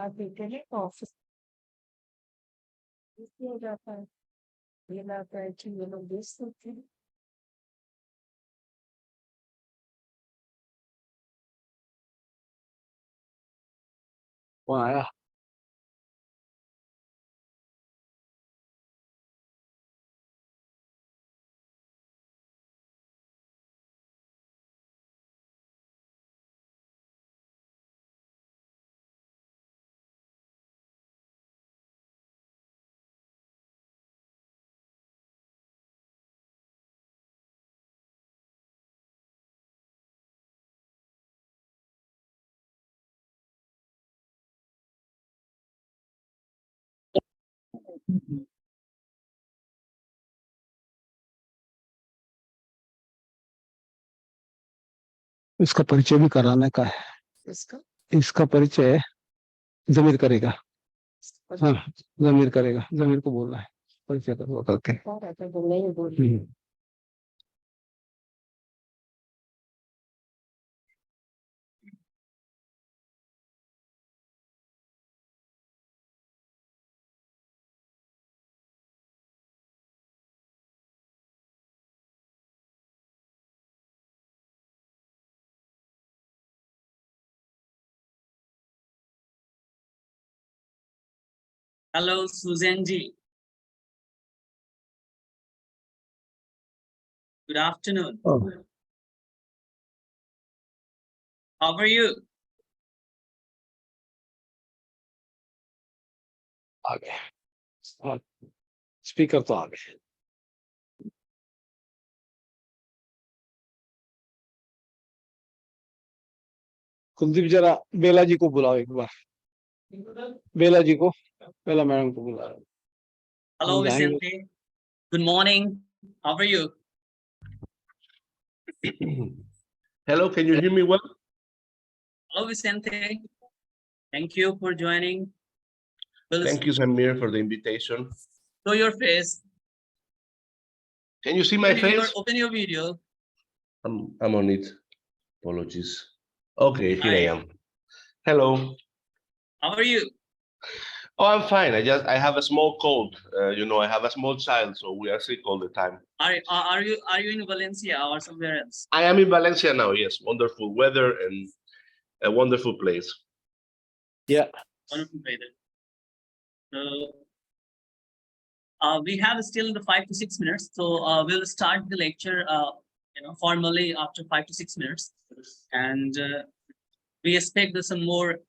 देते हैं तो ऑफिस किया जाता है। ये लगता है कि ये लोग बेच सकते हैं। वो आया। इसका परिचय भी कराने का है। इसका इसका परिचय जमीर करेगा। हाँ, जमीर करेगा, जमीर को बोलना है परिचय करवा करके। और ऐसा तो नहीं बोल Hello, Susan ji. Good afternoon. Oh. How are you? आगे स्पीकर तो आगे। कुलदीप जरा बेला जी को बुलाओ एक बार। बेला जी को, बेला मैडम को बुलाओ। Hello, Vicente. Good morning. How are you? Hello, can you hear me well? Hello, Vicente. Thank you for joining. We'll Thank you, Samir, for the invitation. show your face. Can you see my face? Open your video. I'm on it. Apologies. Okay, here I Hi. am. Hello. How are you? Oh, I'm fine. I have a small cold. I have a small child, so we are sick all the time. Are you in Valencia or somewhere else? I am in Valencia now. Yes, wonderful weather and a wonderful place. Yeah. Wonderful weather. So, we have still the 5 to 6 minutes, so we'll start the lecture, formally after 5 to 6 minutes, and we expect some more,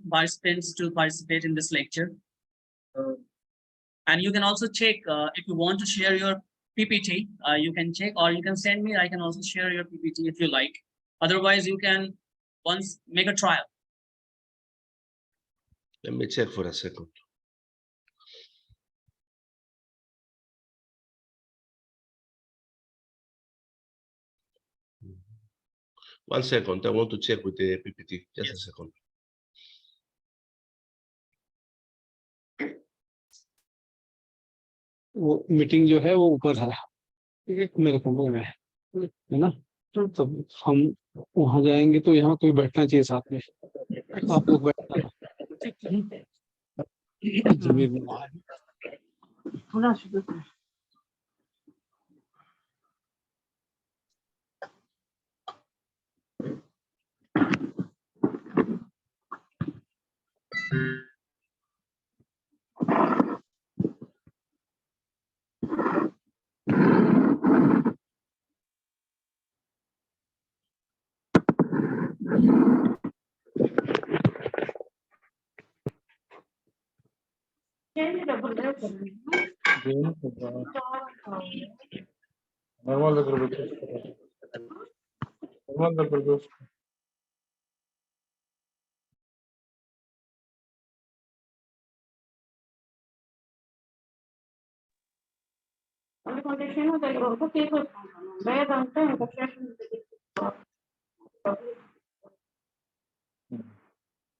participants to participate in this lecture. And you can also check if you want to share your PPT, you can check, or you can send me. I can also share your PPT if you like. Otherwise, you can once make a trial. Let me check for a second. One second. I want to check with the PPT. Just a second. वो meeting जो है वो ऊपर है, मेरे कमरे में है ना। तो हम वहां जाएंगे तो यहाँ कोई बैठना चाहिए साथ में। आप लोग बैठना। जमीर में थोड़ा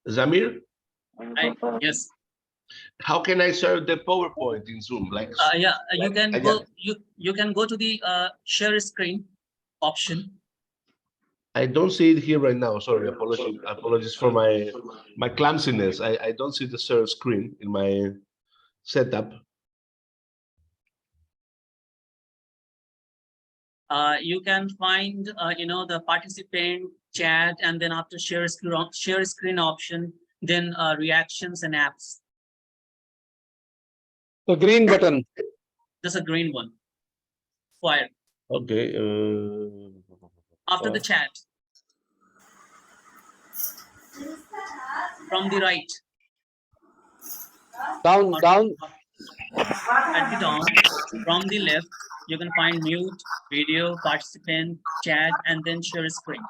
Zamir? Yes. How can I share the PowerPoint in Zoom? You can go. You can go to the share screen option. I don't see it here right now. Sorry, apologies for my clumsiness. I don't see the share screen in my setup. You can find, the participant chat, and then after share screen option, then reactions and apps. The green button. There's a green one. Fire Okay. after the chat. From the right. Down. At the down, from the left, you can find mute, video, participant, chat, and then share screen.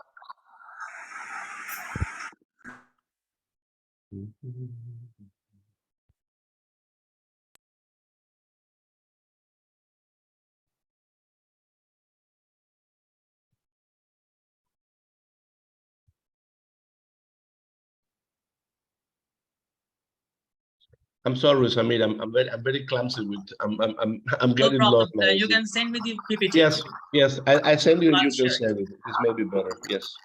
I'm sorry, Samir. I'm very clumsy with. I'm No getting problem. lost now. You can send me the PPT. Yes. I send you, and you I'll can share it. send it. This may be better. Yes.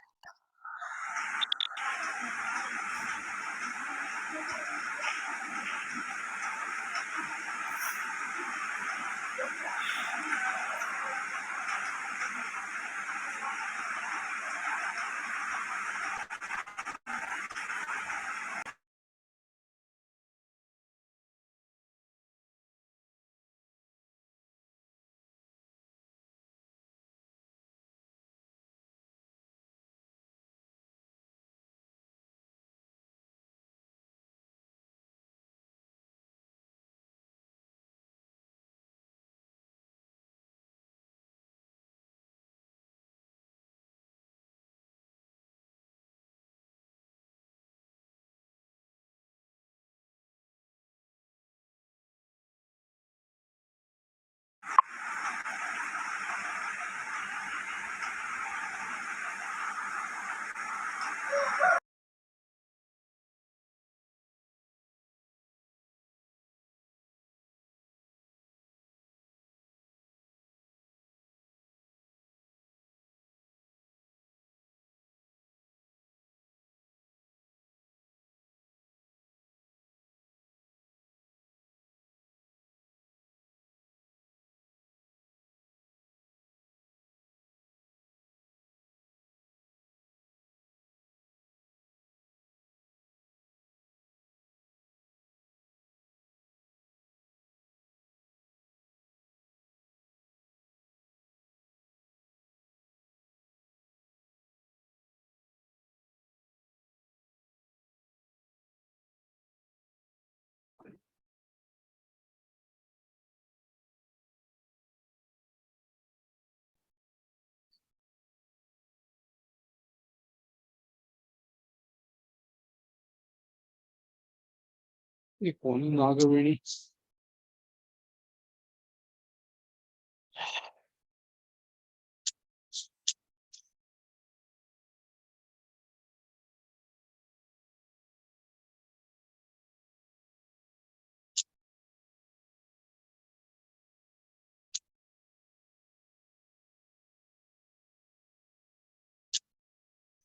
ये कौन है नागवेणी?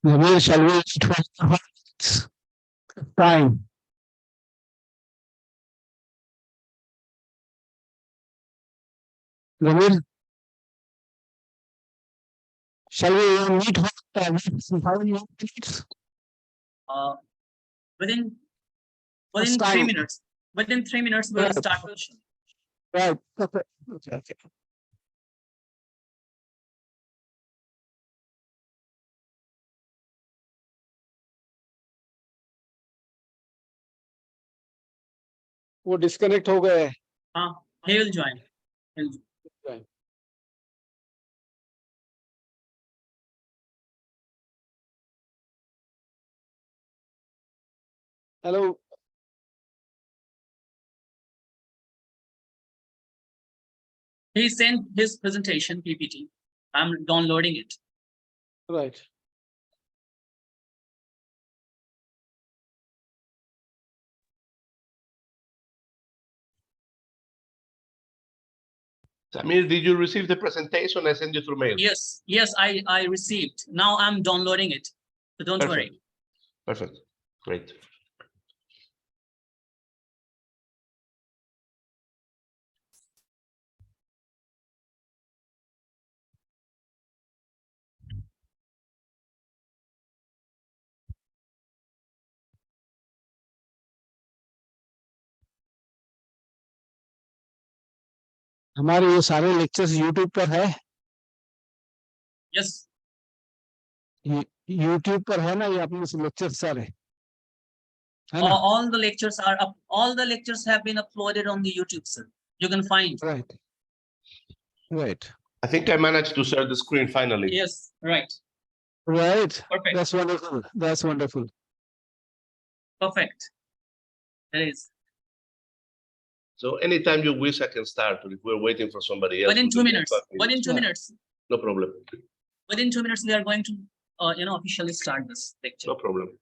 Ramir, shall we time? Ramir, shall we meet for 5 minutes? Within First 3 time. minutes. Within 3 minutes, we'll Right. start the session. Right. Okay. वो disconnect हो गए. He will join. Right. Hello. He sent his presentation PPT. I'm downloading it. Right. Samir, did you receive the presentation I sent you through mail? Yes, I received. Now I'm downloading it. So don't Perfect. worry. Perfect. Great. हमारे ये सारे lectures YouTube पर है Yes, YouTube पर है ना ये अपने लेक्चर सारे है ना all the lectures are up. All the lectures have been uploaded on the YouTube, sir. You can find. Right right I think I managed to share the screen finally. Yes, right. Right Perfect. That's wonderful Perfect. It is. So anytime you wish, I can start. If we're waiting for somebody else. Within we 2 can minutes. talk Within 2 Yeah. minutes. No problem. Within 2 minutes, we are going to, officially start this lecture. No problem.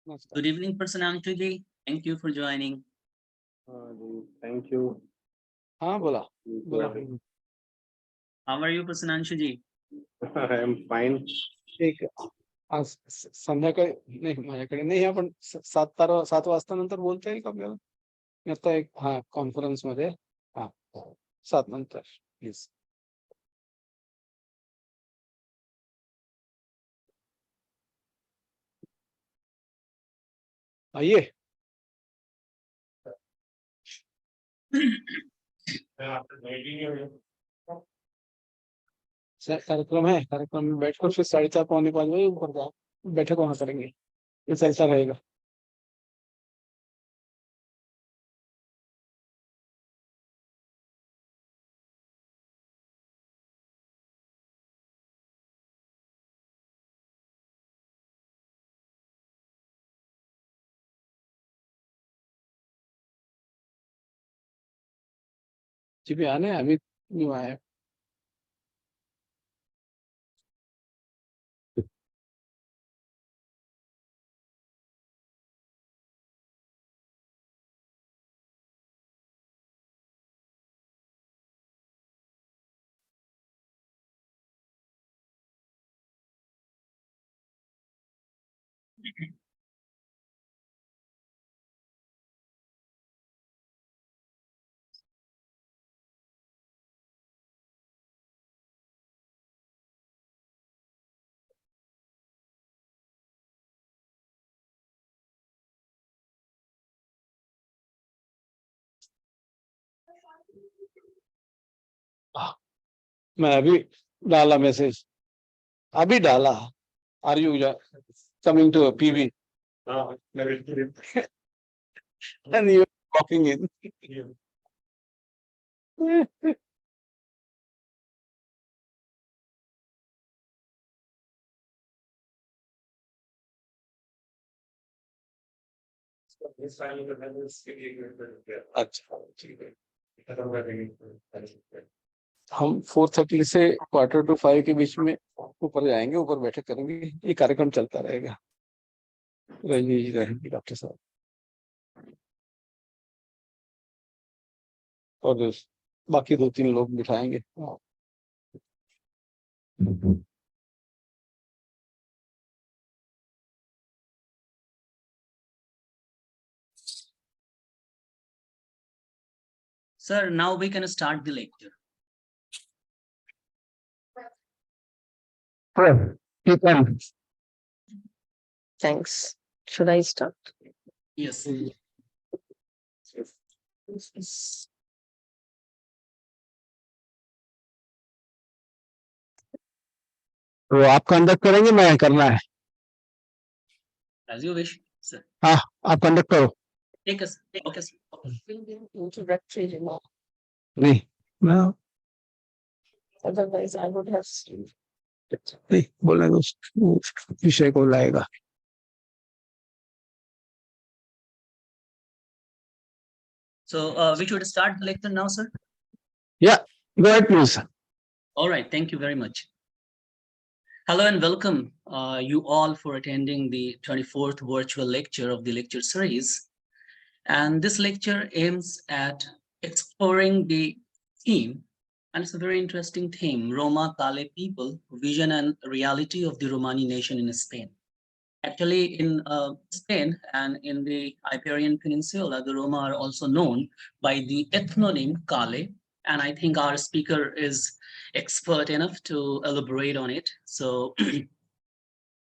Good evening, personality. Thank you for joining. Thank you. हाँ बोला बोला How are you, personality? I am fine. ठीक आहे. आज संध्याकाळी नाही माझ्याकडे नाही आपण 7 वाजता नंतर बोलता येईल का आपल्याला मी आता एक कॉन्फरन्स मध्ये 7 नंतर प्लीज आइए कार्यक्रम में बैठकर फिर 4:30-5 बजे ऊपर जाओ बैठक वहां करेंगे ये चलता रहेगा जी भी आने अभी न्यू आया मैं अभी डाला मैसेज, अभी डाला. Are you coming to PV and you walking in? अच्छा ठीक है. हम 4:30 से 4:45 के बीच में ऊपर जाएंगे, ऊपर बैठक करेंगे. ये कार्यक्रम चलता रहेगा. रजनी जी रहेंगे, डॉक्टर साहब और बाकी 2-3 लोग बिठाएंगे. Sir, now we can start the lecture. Thanks. Should I start? Yes. तो आप कंडक्ट करेंगे, मैं करना है? As you wish, sir. हाँ, आप कंडक्ट करो. Take us. Okay, sir. Introductory remark. नहीं, मैं Otherwise, I would have. नहीं बोलने दो, विषय को लाएगा. So we should start the lecture now, sir. Yeah, go ahead please. All right, thank you very much. Hello and welcome you all for attending the 24th virtual lecture of the lecture series. And this lecture aims at exploring the theme, and it's a very interesting theme, Roma Kale people, vision and reality of the Romani nation in Spain. Actually, in Spain and in the Iberian Peninsula, the Roma are also known by the ethnonym Kale, and I think our speaker is expert enough to elaborate on it. So,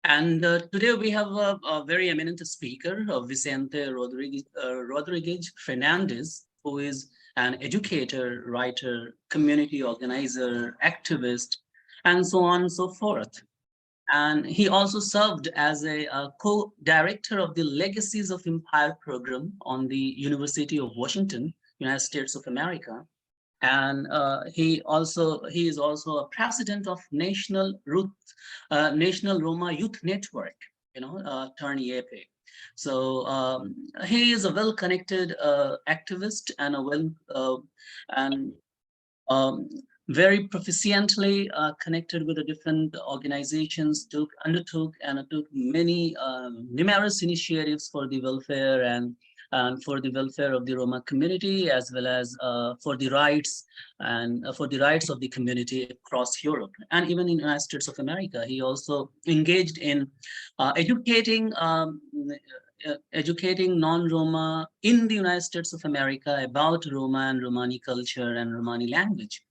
and today we have a very eminent speaker, Vicente Rodriguez Fernandez, who is an educator, writer, community organizer, activist, and so on and so forth. And he also served as a co-director of the Legacies of Empire program on the University of Washington, United States of America. And he is also a president of National Roma Youth Network, TURNIEPE. So he is a well-connected activist and very proficiently connected with the different organizations, undertook many numerous initiatives for the welfare and for the welfare of the Roma community, as well as for the rights of the community across Europe and even in the United States of America. He also engaged in educating non-Roma in the United States of America about Roma and Romani culture and Romani language.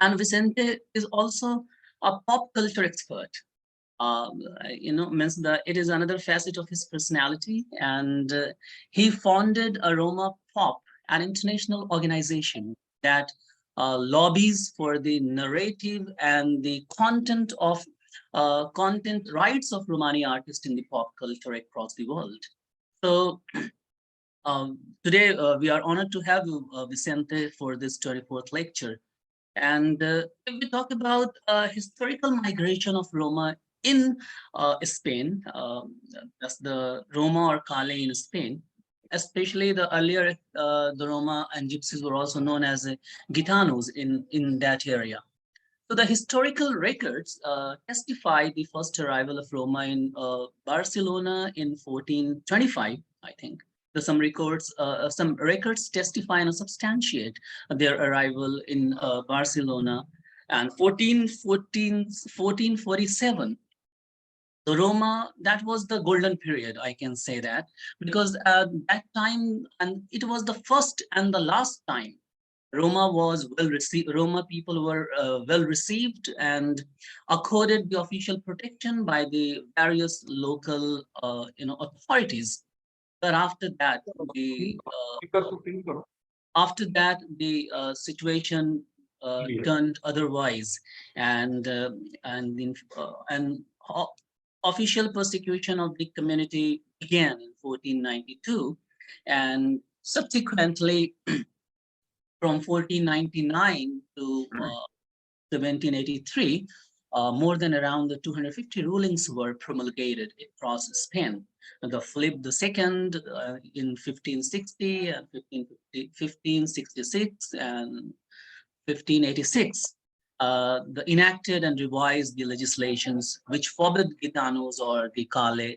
And Vicente is also a pop culture expert. Means that it is another facet of his personality. And he founded a Roma Pop, an international organization that lobbies for the narrative and the content rights of Romani artists in the pop culture across the world. So today we are honored to have you, Vicente, for this 24th lecture. And if we talk about historical migration of Roma in Spain, that's the Roma or Kale in Spain, especially the earlier, the Roma and Gypsies were also known as Gitanos in that area. So the historical records testify the first arrival of Roma in Barcelona in 1425, I think. Some records testify and substantiate their arrival in Barcelona. And 1447, the Roma, that was the golden period, I can say that, because that time, and it was the first and the last time Roma was well received. Roma people were well received and accorded the official protection by the various local, authorities. But after that, the situation turned otherwise, and official persecution of the community began in 1492, and subsequently from 1499 to 1783, more than around 250 rulings were promulgated across Spain. The Philip II in 1560 and 1566 and 1586, the enacted and revised the legislations which forbid gitanos or the Kale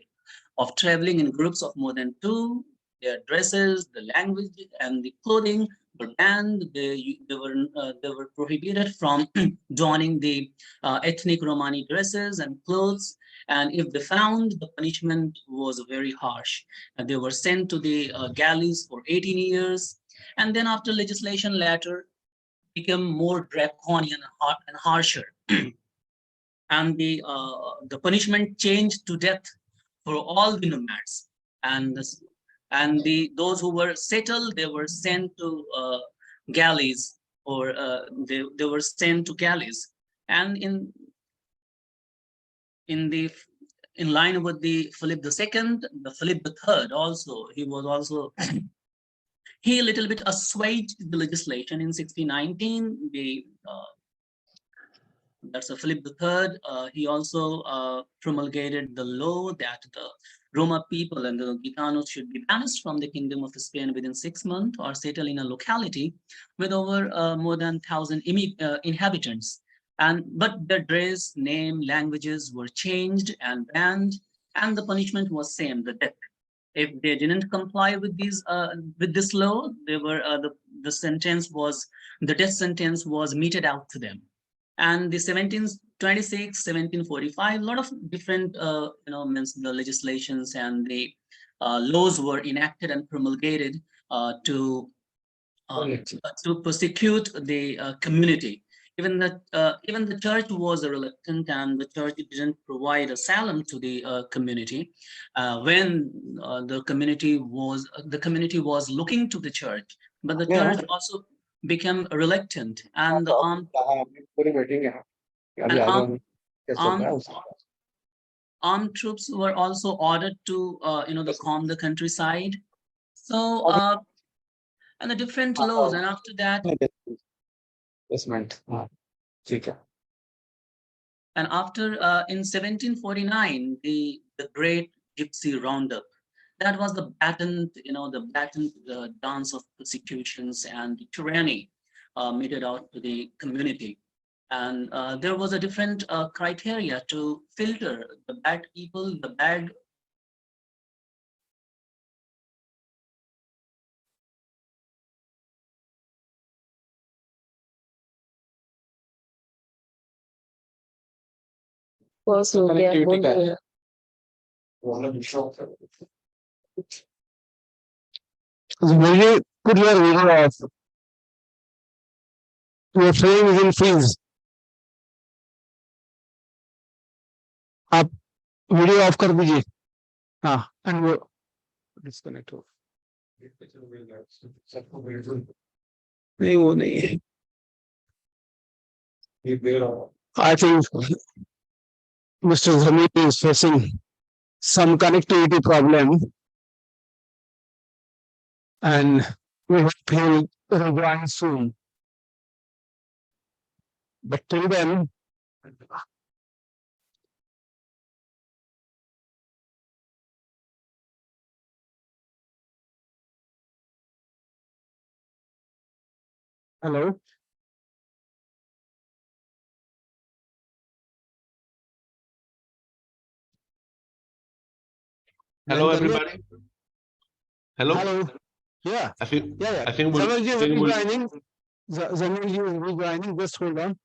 of traveling in groups of more than two. Their dresses, the language, and the clothing were banned. They were prohibited from donning the ethnic Romani dresses and clothes. And if they found, the punishment was very harsh. And they were sent to the galleys for 18 years. And then after legislation later became more draconian and harsher. And the punishment changed to death for all the nomads. And those who were settled, they were sent to galleys, or they were sent to galleys. And in line with the Philip II, the Philip III also, he was also he a little bit assuaged the legislation in 1619. That's a Philip III. He also promulgated the law that the Roma people and the Gitanos should be banished from the Kingdom of Spain within 6 months or settle in a locality with over more than 1,000 inhabitants. But their dress, name, languages were changed and banned, and the punishment was same, the death. If they didn't comply with this law, they were the death sentence was meted out to them. And the 1726, 1745, a lot of different, the legislations and the laws were enacted and promulgated to persecute the community. Even the church was reluctant, and the church didn't provide asylum to the community. When the community was looking to the church, but the church also became reluctant, and the armed troops were also ordered to calm the countryside. So and the different laws, and after that, and after in 1749, the Great Gypsy Roundup, that was the baton dance of persecutions and tyranny meted out to the community. And there was a different criteria to filter the bad people, the bad. Maybe put your video off. Your frame is in freeze. आप video of कर दीजिए. हाँ, and वो disconnect हो. नहीं, वो नहीं है. I think Mr. Romani is facing some connectivity problem, and we hope he'll rejoin soon. But till then, hello. Hello, everybody. Hello. Hello. Yeah. I think. Yeah. I think we'll. Zamanji is think we'll- rejoining. Zamanji is rejoining. Just hold on.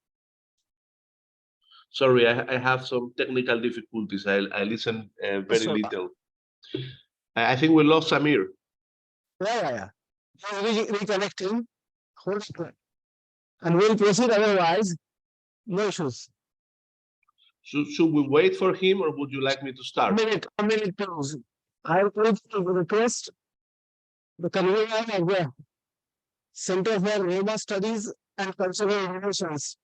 Sorry, I have some technical difficulties. I listen very Sure. little. I think we lost Samir. Yeah. He's reconnecting. Hold it. And we'll proceed otherwise. No issues. Should we wait for him or would you like me to start? A minute, please. I would to request the convener of the Center for Roma Studies and Cultural Relations,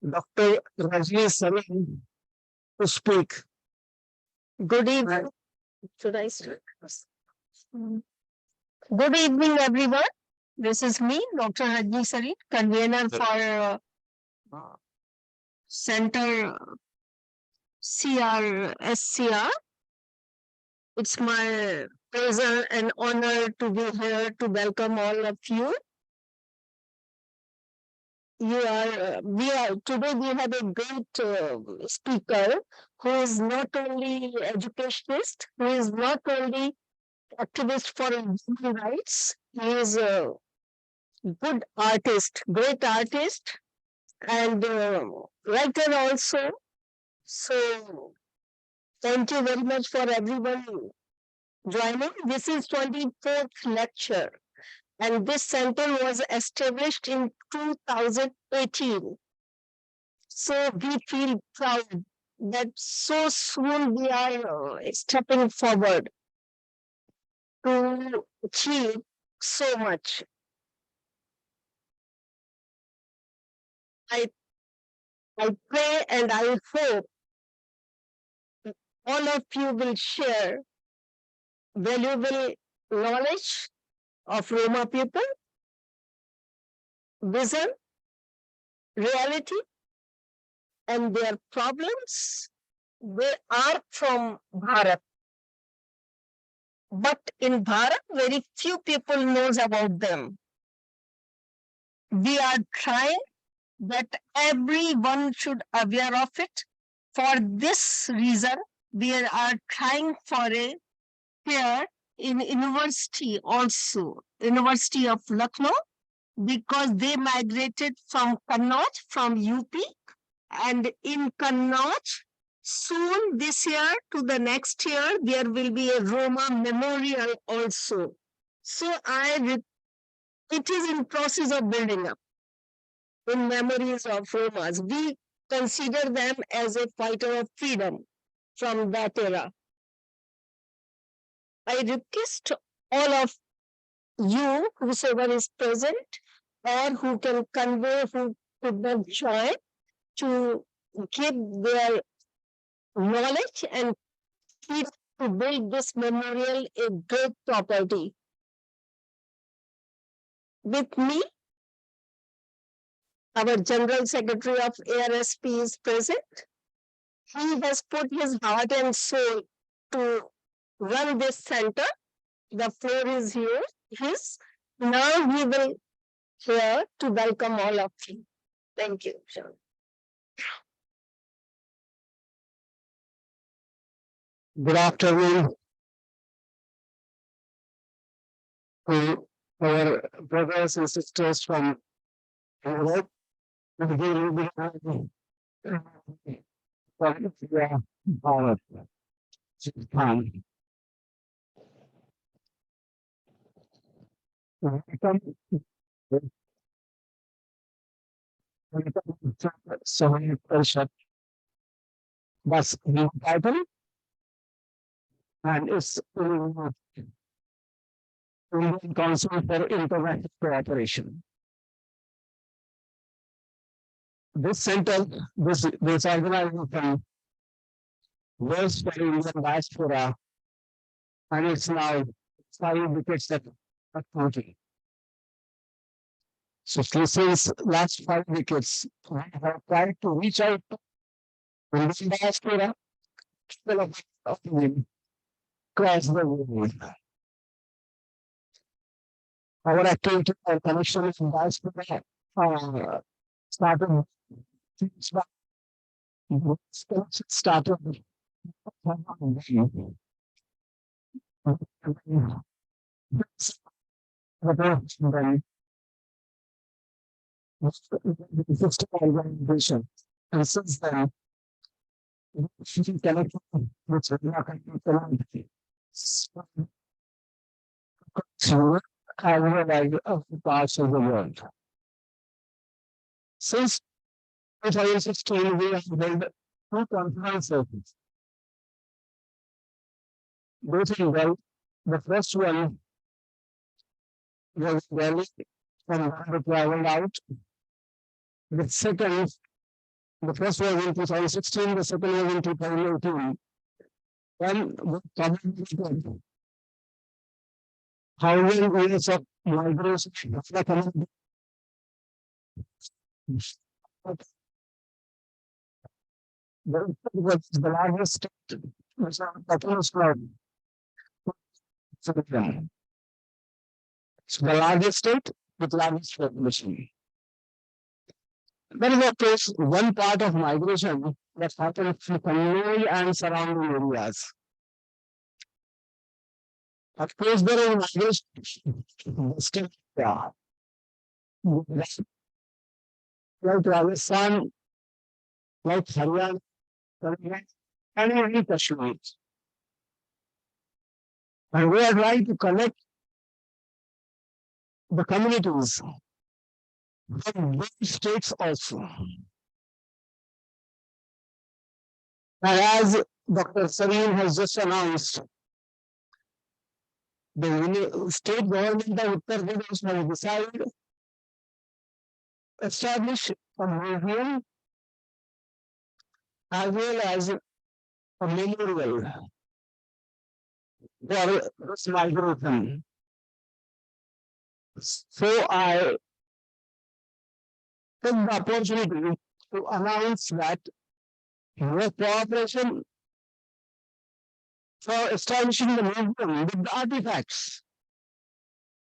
Dr. Rajni Sarin, to speak. Good evening. Should I start? Good evening, everyone. This is me, Dr. Rajni Sari, convener for Center CRSCR. It's my pleasure and honor to be here to welcome all of you. Today we have a great speaker who is not only educationist, who is not only activist for human rights, he is a good artist, great artist, and writer also. So thank you very much for everyone joining. This is 24th lecture. And this center was established in 2018. So we feel proud that so soon we are stepping forward to achieve so much. I pray and I hope all of you will share valuable knowledge of Roma people, vision, reality, and their problems. They are from Bharat. But in Bharat, very few people knows about them. We are trying that everyone should aware of it. For this reason, we are trying for a here in university also, University of Lucknow, because they migrated from Kannauj, from UP, and in Kannauj, soon this year to the next year, there will be a Roma memorial also. So it is in process of building up in memories of Romas. We consider them as a fighter of freedom from that era. I request all of you, whosoever is present, or who can convey, who could not join, to give their knowledge and to build this memorial a great property. With me, our General Secretary of ARSP is present. He has put his heart and soul to run this center. The floor is his. Now he will here to welcome all of you. Thank you, Sean. Good afternoon to our brothers and sisters from Europe. That's the title, and it's Indian Council for International Cooperation. This center, this organization works for Indian diaspora, and it's now 5 decades of activity. So since last 5 decades, we have tried to reach out to Indian diaspora, people of India across the world. Our activity and connection with diaspora started organization. And since then, connected with so as well as of parts of the world. Since 2016, we have held two conferences. Both in well, the first one was Delhi and the traveled out. The second, the first was in 2016, the second was in 2018. When the communicated housing units of migration of the community. Was the largest state, was the populous crowd. It's the largest state with largest population. There is of course one part of migration that happens from Kannur and surrounding areas. Of course, there is migration still there. Like Rajasthan, like Haryana, and even Kashmir. And we are trying to connect the communities from those states also. And as Dr. Sarin has just announced, the state government of Uttar Pradesh has decided to establish a museum as well as a memorial for this migration. So I took the opportunity to announce that your cooperation for establishing the museum with the artifacts,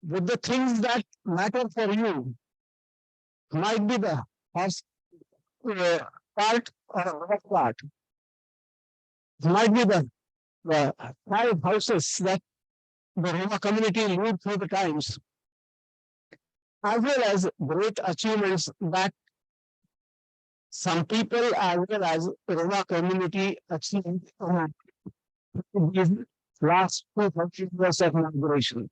with the things that matter for you, might be the first part or a rough part. It might be the 5 houses that the Roma community lived through the times, as well as great achievements that some people as well as Roma community achieved in these last 200 years of migration.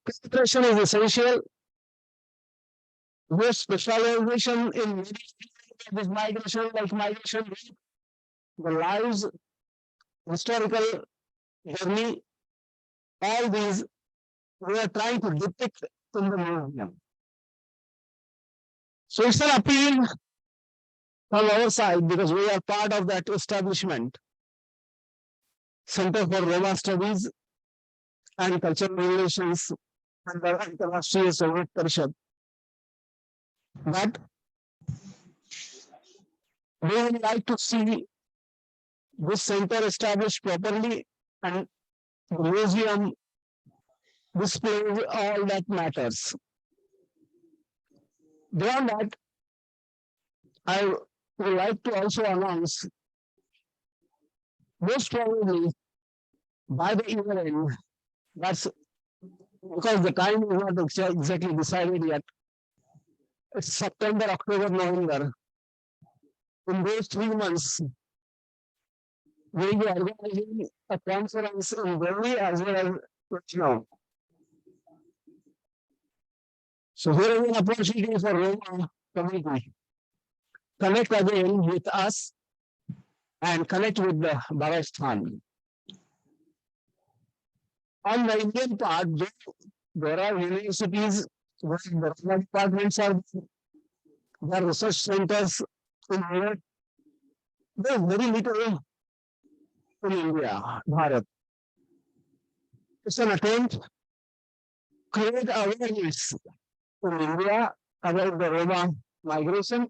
Concentration is essential. With specialization in this migration, like migration, the lives, historical journey, all these we are trying to depict in the museum. So it's an appeal from our side because we are part of that establishment, Center for Roma Studies and Cultural Relations under Antarashtriya Soviet Parishad. But we would like to see this center established properly and the museum displays all that matters. Beyond that, I would like to also announce, most probably by the year end, that's because the time is not exactly decided yet. It's September, October, November. In those 3 months, we will be organizing a conference in Delhi as well as Lucknow. So here is an opportunity for Roma community. Connect again with us and connect with the Bharatsthan. On the Indian part, there are universities where the Roma departments are, there are research centers in Europe. There is very little in India, Bharat. It's an attempt to create awareness in India about the Roma migration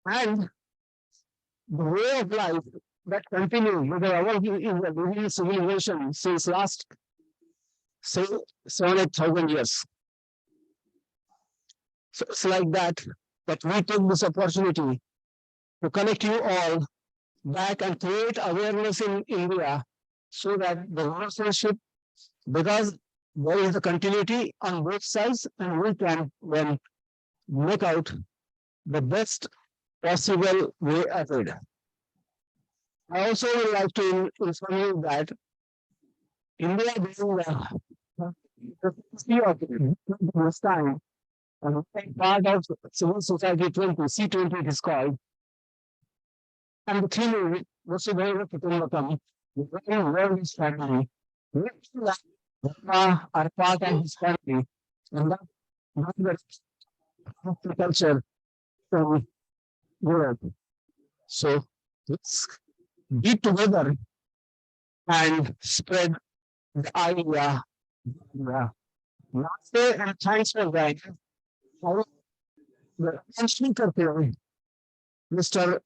and the way of life that continues because our is a living civilization since last, say, 7,000 years. So it's like that we take this opportunity to connect you all back and create awareness in India so that the relationship, because there is a continuity on both sides and we can then make out the best possible way ahead. I also would like to inform you that India during the history of this time, part of civil society 20, C20 it is called, and the theme is Vasudhaiva Kutumbakam, the very world is family. Roma are part of this family, and that the culture from Europe. So let's be together and spread the idea. Namaste and thanks for that. The mentioning करते Mr.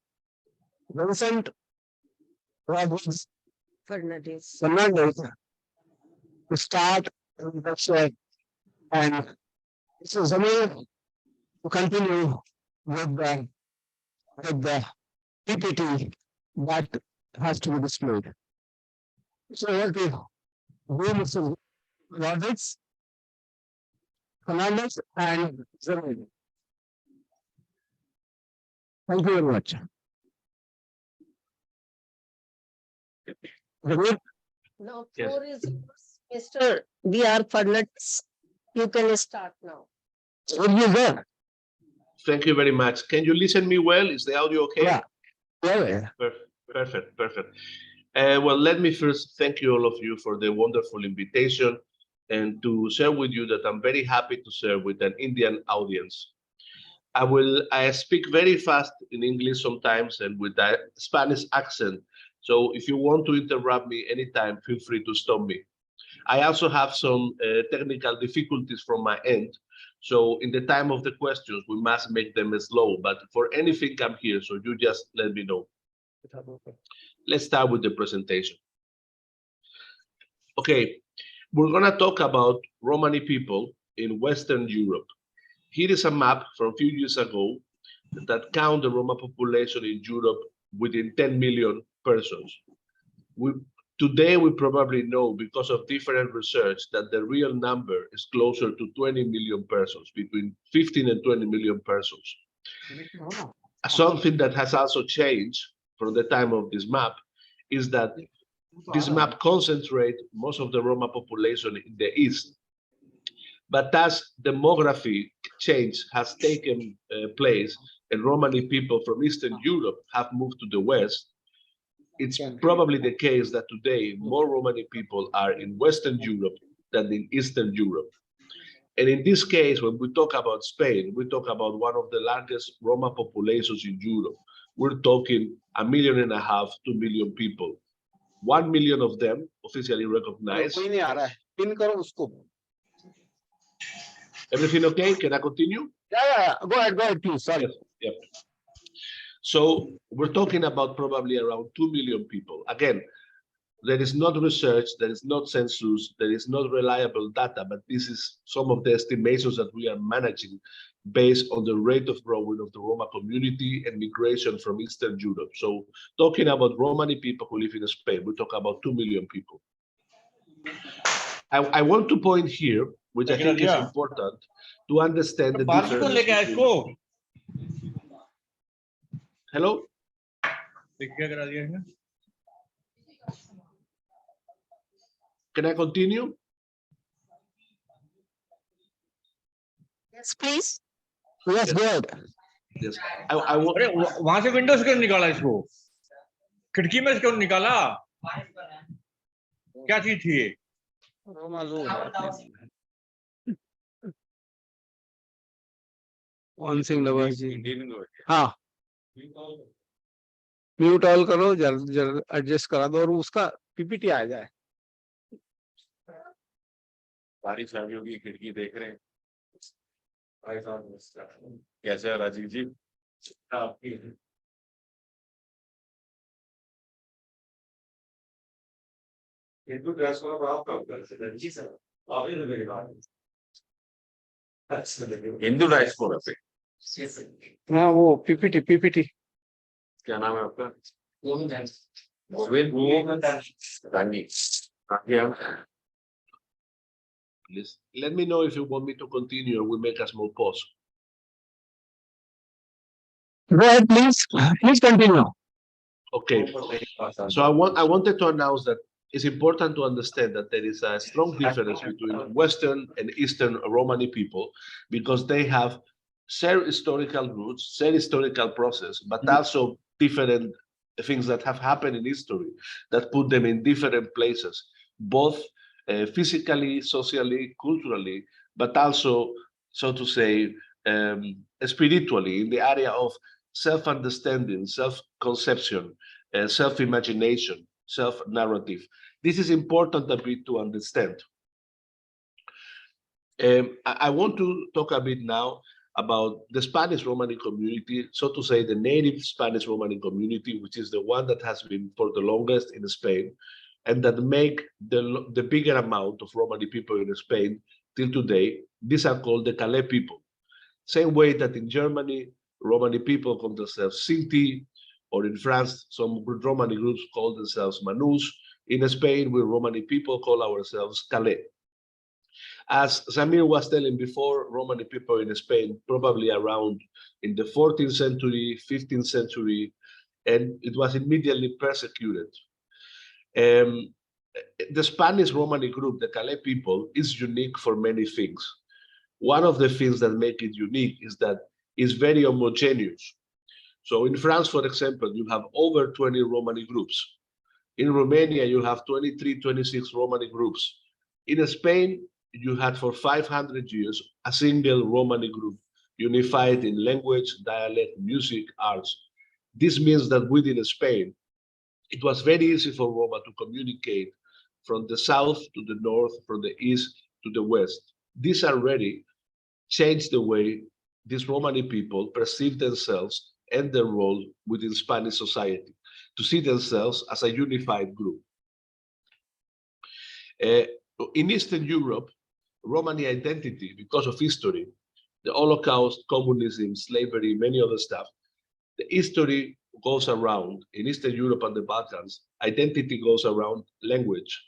Vincent Robbins Fernandez. Fernandez to start the show, and Mr. Zamir to continue with the PPT that has to be displayed. So what we do, Mr. Roberts, Fernandez, and Zamir. Thank you very much. Zamir, Now, Yes. floor is yours, Mr. B.R. Fernandez. You can start now. what you there? Thank you very much. Can you listen me well? Is the audio okay? Yeah. Yeah. Perfect. Well, let me first thank you, all of you, for the wonderful invitation and to share with you that I'm very happy to share with an Indian audience. I speak very fast in English sometimes and with a Spanish accent. So if you want to interrupt me anytime, feel free to stop me. I also have some technical difficulties from my end. So in the time of the questions, we must make them slow, but for anything I'm here, so you just let me know. Let's start with the presentation. Okay, we're gonna talk about Romani people in Western Europe. Here is a map from a few years ago that count the Roma population in Europe within 10 million persons. Today, we probably know because of different research that the real number is closer to 20 million persons, between 15 and 20 million persons. Something that has also changed from the time of this map is that this map concentrates most of the Roma population in the east. But as demography change has taken place and Romani people from Eastern Europe have moved to the west, it's probably the case that today more Romani people are in Western Europe than in Eastern Europe. And in this case, when we talk about Spain, we talk about one of the largest Roma populations in Europe. We're talking 1.5 million, 2 million people. 1 million of them officially recognized. कोई नहीं आ रहा है pin करो उसको Everything okay? Can I continue? Yeah. Go ahead, please. Sorry. Yes. Yep. So we're talking about probably around 2 million people. Again, there is not research, there is not census, there is not reliable data, but this is some of the estimations that we are managing based on the rate of growing of the Roma community and migration from Eastern Europe. So talking about Romani people who live in Spain, we talk about 2 million people. I want to point here, which I think is important, to understand the difference between... Hello? Can I continue? Yes, please. Yes, go ahead. Yes. अरे वहां से window से क्यों निकाला इसको खिड़की में से क्यों निकाला क्या चीज थी ये वन सिंह लवर जी हाँ म्यूट ऑल करो जरा एडजस्ट करा दो और उसका पीपीटी आ जाए सारी फैमिलियों की खिड़की देख रहे हैं कैसे है राजीव जी हिंदू ड्रेस को आप कब कर जी सर हिंदू ड्रेस को पे हाँ वो पीपीटी क्या नाम है आपका गोविंद रानी Please let me know if you want me to continue or we make a small pause. Go ahead, please. Please continue. Okay. So I wanted to announce that it's important to understand that there is a strong difference between Western and Eastern Romani people because they have shared historical roots, shared historical process, but also different things that have happened in history that put them in different places, both physically, socially, culturally, but also, so to say, spiritually in the area of self-understanding, self-conception, self-imagination, self-narrative. This is important a bit to understand. I want to talk a bit now about the Spanish Romani community, so to say the native Spanish Romani community, which is the one that has been for the longest in Spain, and that make the bigger amount of Romani people in Spain till today. These are called the Kale people. Same way that in Germany, Romani people call themselves Sinti, or in France, some Romani groups call themselves Manus. In Spain, we Romani people call ourselves Kale. As Samir was telling before, Romani people in Spain, probably around in the 14th century, 15th century, and it was immediately persecuted. The Spanish Romani group, the Kale people, is unique for many things. One of the things that make it unique is that it's very homogeneous. So in France, for example, you have over 20 Romani groups. In Romania, you have 23, 26 Romani groups. In Spain, you had for 500 years a single Romani group, unified in language, dialect, music, arts. This means that within Spain, it was very easy for Roma to communicate from the south to the north, from the east to the west. This already changed the way these Romani people perceive themselves and their role within Spanish society, to see themselves as a unified group. In Eastern Europe, Romani identity, because of history, the Holocaust, communism, slavery, many other stuff, the history goes around, in Eastern Europe and the Balkans, identity goes around language.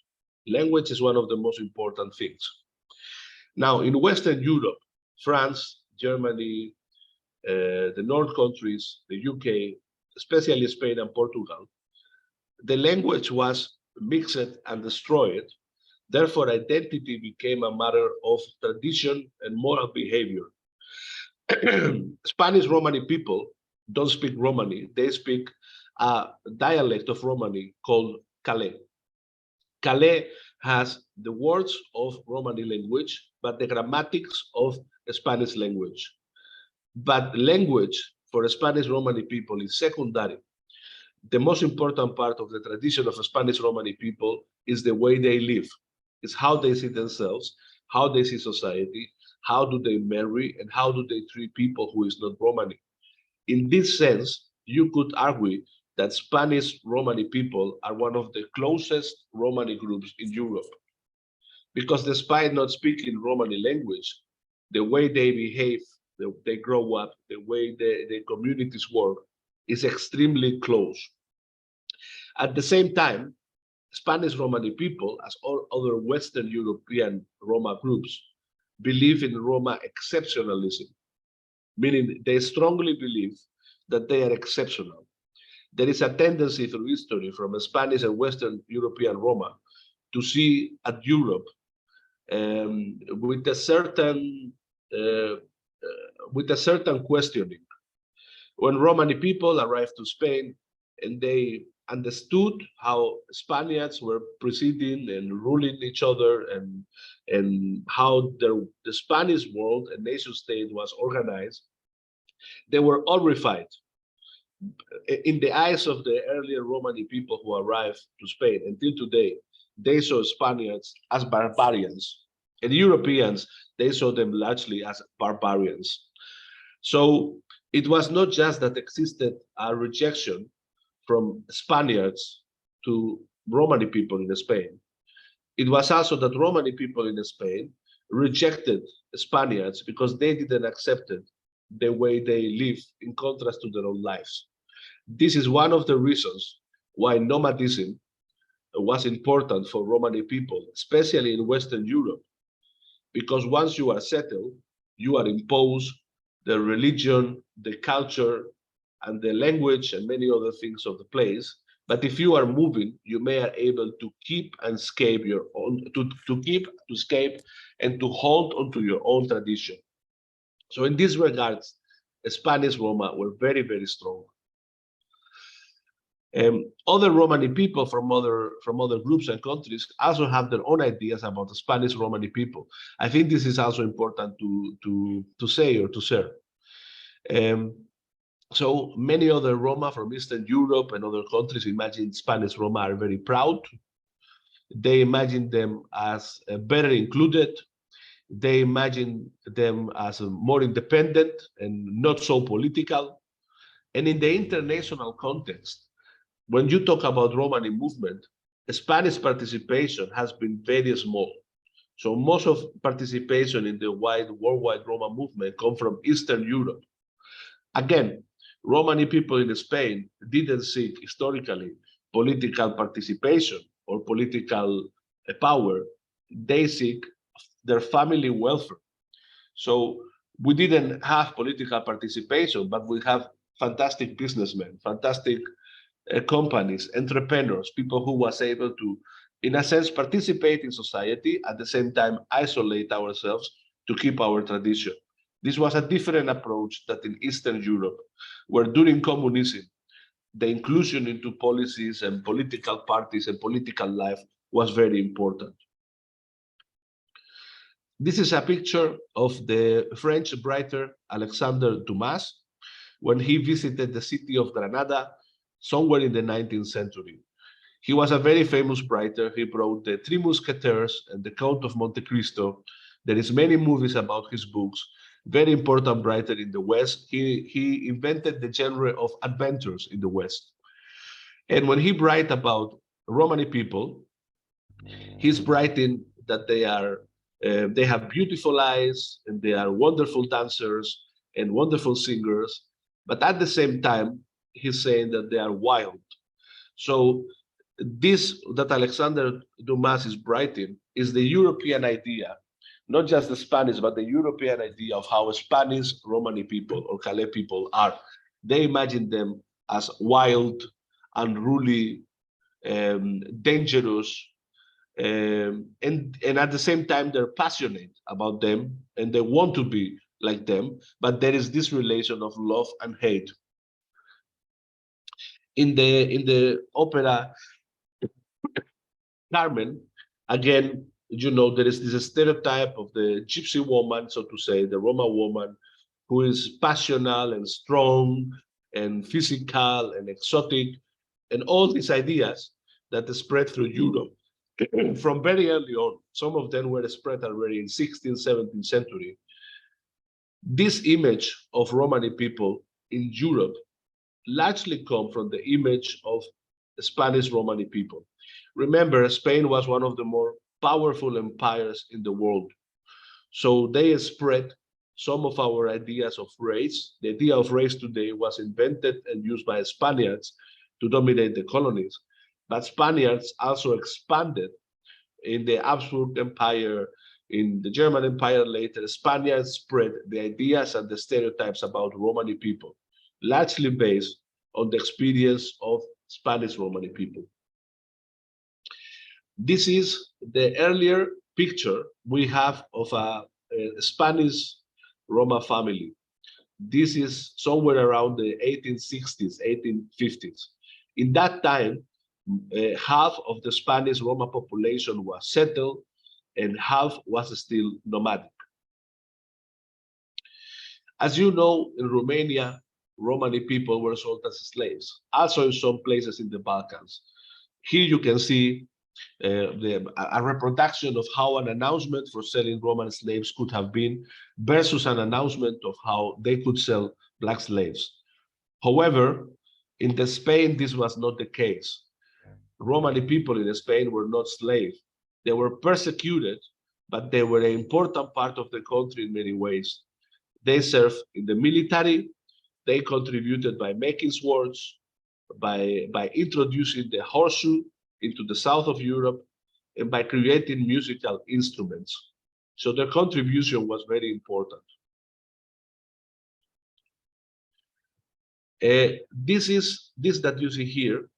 Language is one of the most important things. Now, in Western Europe, France, Germany, the North countries, the UK, especially Spain and Portugal, the language was mixed and destroyed. Therefore, identity became a matter of tradition and moral behavior. Spanish Romani people don't speak Romani, they speak a dialect of Romani called Kale. Kale has the words of Romani language, but the grammatics of Spanish language. But language for Spanish Romani people is secondary. The most important part of the tradition of Spanish Romani people is the way they live. It's how they see themselves, how they see society, how do they marry, and how do they treat people who is not Romani. In this sense, you could argue that Spanish Romani people are one of the closest Romani groups in Europe. Because despite not speaking Romani language, the way they behave, they grow up, the way the communities work is extremely close. At the same time, Spanish Romani people, as all other Western European Roma groups, believe in Roma exceptionalism, meaning they strongly believe that they are exceptional. There is a tendency through history from Spanish and Western European Roma to see at Europe with a certain questioning. When Romani people arrived to Spain and they understood how Spaniards were preceding and ruling each other and how the Spanish world and nation state was organized, they were horrified. In the eyes of the earlier Romani people who arrived to Spain until today, they saw Spaniards as barbarians, and Europeans, they saw them largely as barbarians. So it was not just that existed a rejection from Spaniards to Romani people in Spain. It was also that Romani people in Spain rejected Spaniards because they didn't accept the way they live in contrast to their own lives. This is one of the reasons why nomadism was important for Romani people, especially in Western Europe, because once you are settled, you are imposed the religion, the culture, and the language and many other things of the place. But if you are moving, you may are able to keep and escape your own, to keep, to escape, and to hold onto your own tradition. So in these regards, Spanish Roma were very, very strong. Other Romani people from other groups and countries also have their own ideas about the Spanish Romani people. I think this is also important to say or to share. So many other Roma from Eastern Europe and other countries imagine Spanish Roma are very proud. They imagine them as better included. They imagine them as more independent and not so political. And in the international context, when you talk about Romani movement, Spanish participation has been very small. So most of participation in the worldwide Roma movement come from Eastern Europe. Again, Romani people in Spain didn't seek historically political participation or political power. They seek their family welfare. So we didn't have political participation, but we have fantastic businessmen, fantastic companies, entrepreneurs, people who was able to, in a sense, participate in society, at the same time isolate ourselves to keep our tradition. This was a different approach that in Eastern Europe, where during communism, the inclusion into policies and political parties and political life was very important. This is a picture of the French writer Alexander Dumas when he visited the city of Granada somewhere in the 19th century. He was a very famous writer. He wrote The Three Musketeers and The Count of Monte Cristo. There is many movies about his books. Very important writer in the West. He invented the genre of adventures in the West. And when he write about Romani people, he's writing that they have beautiful eyes and they are wonderful dancers and wonderful singers, but at the same time, he's saying that they are wild. So this that Alexander Dumas is writing is the European idea, not just the Spanish, but the European idea of how Spanish Romani people or Kale people are. They imagine them as wild, unruly, dangerous, and at the same time they're passionate about them and they want to be like them, but there is this relation of love and hate. In the opera Carmen, again, you know, there is this stereotype of the gypsy woman, so to say, the Roma woman, who is passionate and strong and physical and exotic, and all these ideas that spread through Europe from very early on. Some of them were spread already in 16th, 17th century. This image of Romani people in Europe largely come from the image of Spanish Romani people. Remember, Spain was one of the more powerful empires in the world. So they spread some of our ideas of race. The idea of race today was invented and used by Spaniards to dominate the colonies. But Spaniards also expanded in the Habsburg Empire, in the German Empire later. Spaniards spread the ideas and the stereotypes about Romani people, largely based on the experience of Spanish Romani people. This is the earlier picture we have of a Spanish Roma family. This is somewhere around the 1860s, 1850s. In that time, half of the Spanish Roma population was settled and half was still nomadic. As you know, in Romania, Romani people were sold as slaves, also in some places in the Balkans. Here you can see a reproduction of how an announcement for selling Roman slaves could have been versus an announcement of how they could sell black slaves. However, in Spain, this was not the case. Romani people in Spain were not slaves. They were persecuted, but they were an important part of the country in many ways. They served in the military. They contributed by making swords, by introducing the horseshoe into the south of Europe, and by creating musical instruments. So their contribution was very important. This that you see here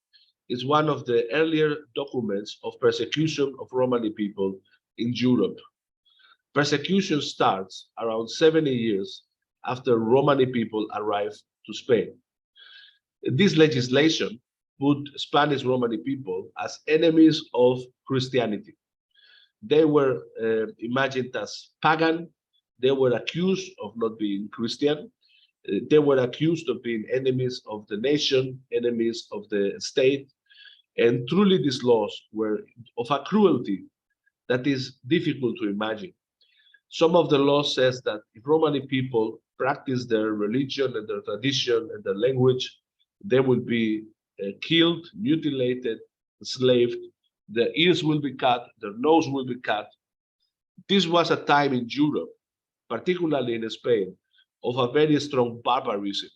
is one of the earlier documents of persecution of Romani people in Europe. Persecution starts around 70 years after Romani people arrived to Spain. This legislation put Spanish Romani people as enemies of Christianity. They were imagined as pagan. They were accused of not being Christian. They were accused of being enemies of the nation, enemies of the state. And truly, these laws were of a cruelty that is difficult to imagine. Some of the law says that if Romani people practice their religion and their tradition and their language, they will be killed, mutilated, enslaved. Their ears will be cut, their nose will be cut. This was a time in Europe, particularly in Spain, of a very strong barbarism.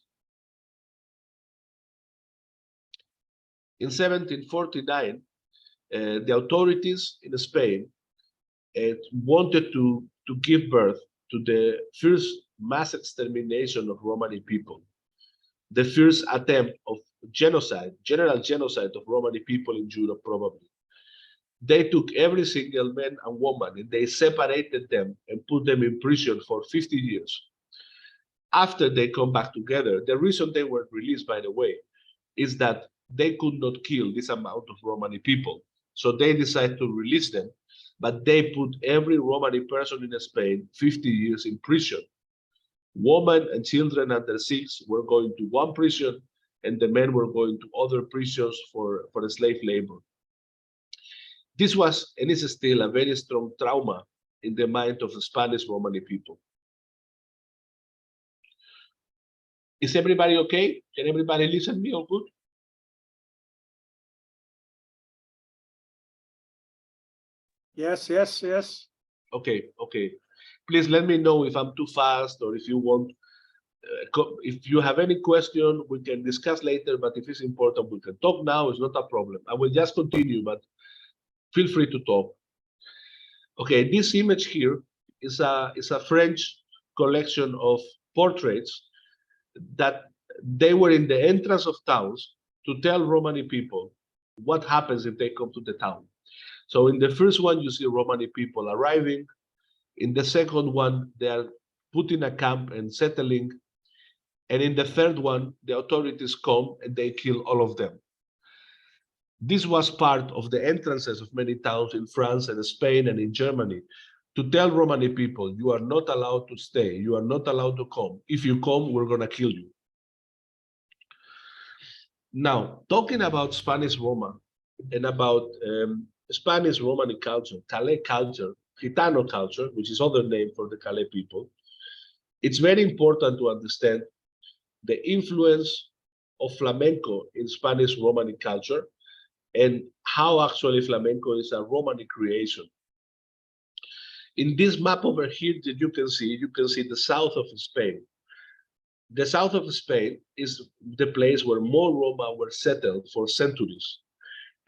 In 1749, the authorities in Spain wanted to give birth to the first mass extermination of Romani people, the first attempt of genocide, general genocide of Romani people in Europe, probably. They took every single man and woman and they separated them and put them in prison for 50 years. After they come back together, the reason they were released, by the way, is that they could not kill this amount of Romani people. So they decided to release them, but they put every Romani person in Spain 50 years in prison. Women and children under 6 were going to one prison, and the men were going to other prisons for slave labor. This was, and is still, a very strong trauma in the mind of the Spanish Romani people. Is everybody okay? Can everybody listen to me all good? Yes, yes, yes. Okay, okay. Please let me know if I'm too fast or if you want. If you have any question, we can discuss later, but if it's important, we can talk now. It's not a problem. I will just continue, but feel free to talk. Okay, this image here is a French collection of portraits that they were in the entrance of towns to tell Romani people what happens if they come to the town. So in the first one, you see Romani people arriving. In the second one, they are putting a camp and settling. And in the third one, the authorities come and they kill all of them. This was part of the entrances of many towns in France and Spain and in Germany to tell Romani people, you are not allowed to stay, you are not allowed to come. If you come, we're going to kill you. Now, talking about Spanish Roma and about Spanish Romani culture, Kale culture, Gitano culture, which is other name for the Kale people, it's very important to understand the influence of flamenco in Spanish Romani culture and how actually flamenco is a Romani creation. In this map over here that you can see the south of Spain. The south of Spain is the place where more Roma were settled for centuries.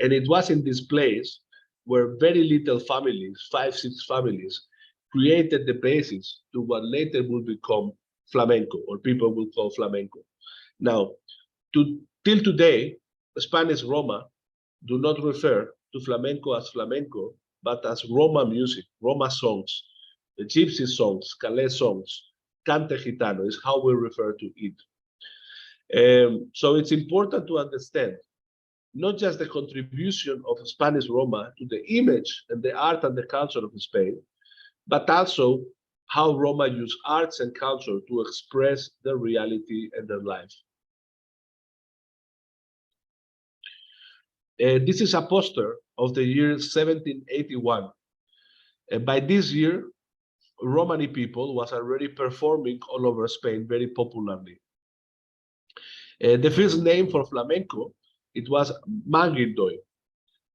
And it was in this place where very little families, 5-6 families, created the basis to what later will become flamenco, or people will call flamenco. Now, till today, Spanish Roma do not refer to flamenco as flamenco, but as Roma music, Roma songs, the gypsy songs, Kale songs, cante gitano is how we refer to it. So it's important to understand not just the contribution of Spanish Roma to the image and the art and the culture of Spain, but also how Roma use arts and culture to express their reality and their life. This is a poster of the year 1781. By this year, Romani people was already performing all over Spain very popularly. The first name for flamenco, it was Manguindoy.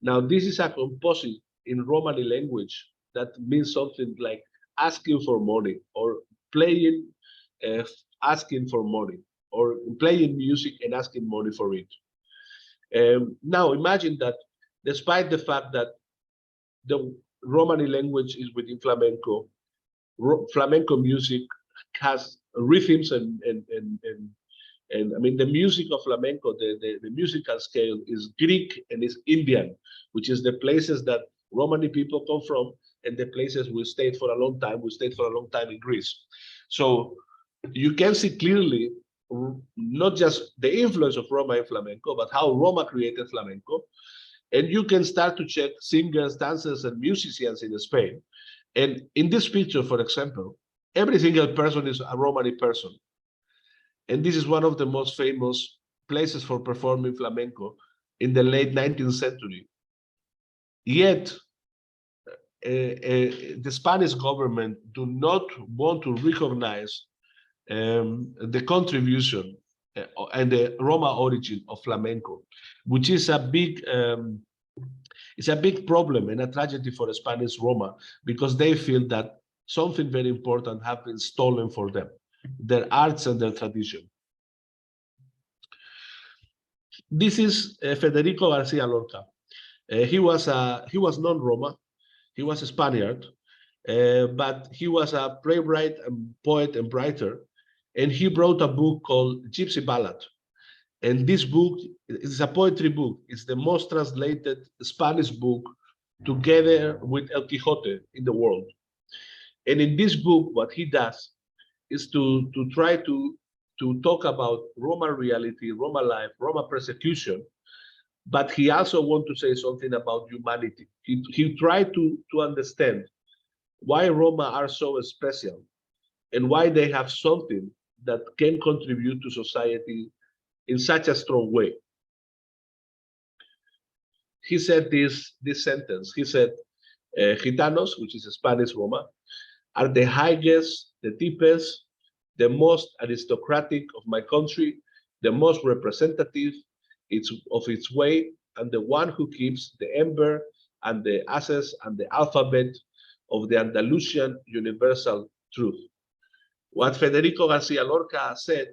Now, this is a composite in Romani language that means something like asking for money, or playing, asking for money, or playing music and asking money for it. Now, imagine that despite the fact that the Romani language is within flamenco, flamenco music has rhythms and And I mean, the music of flamenco, the musical scale is Greek and is Indian, which is the places that Romani people come from, and the places we stayed for a long time. We stayed for a long time in Greece. So you can see clearly not just the influence of Roma in flamenco, but how Roma created flamenco. And you can start to check singers, dancers, and musicians in Spain. And in this picture, for example, every single person is a Romani person. And this is one of the most famous places for performing flamenco in the late 19th century. Yet, the Spanish government do not want to recognize the contribution and the Roma origin of flamenco, which is a big it's a big problem and a tragedy for the Spanish Roma, because they feel that something very important have been stolen for them, their arts and their tradition. This is Federico Garcia Lorca. He was non-Roma. He was a Spaniard, but he was a playwright and poet and writer, and he wrote a book called Gypsy Ballad. And this book is a poetry book. It's the most translated Spanish book together with El Quixote in the world. And in this book, what he does is to try to talk about Roma reality, Roma life, Roma persecution, but he also wants to say something about humanity. He tried to understand why Roma are so special and why they have something that can contribute to society in such a strong way. He said this sentence. He said, Gitanos, which is a Spanish Roma, are the highest, the deepest, the most aristocratic of my country, the most representative of its way, and the one who keeps the ember and the ashes and the alphabet of the Andalusian universal truth. What Federico Garcia Lorca said,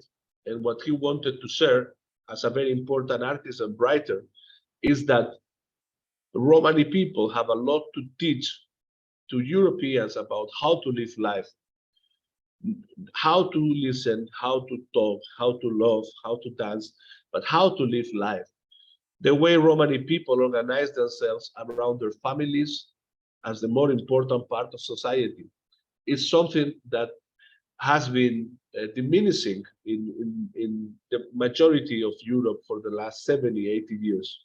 and what he wanted to share as a very important artist and writer, is that Romani people have a lot to teach to Europeans about how to live life, how to listen, how to talk, how to love, how to dance, but how to live life. The way Romani people organize themselves around their families as the more important part of society is something that has been diminishing in the majority of Europe for the last 70, 80 years.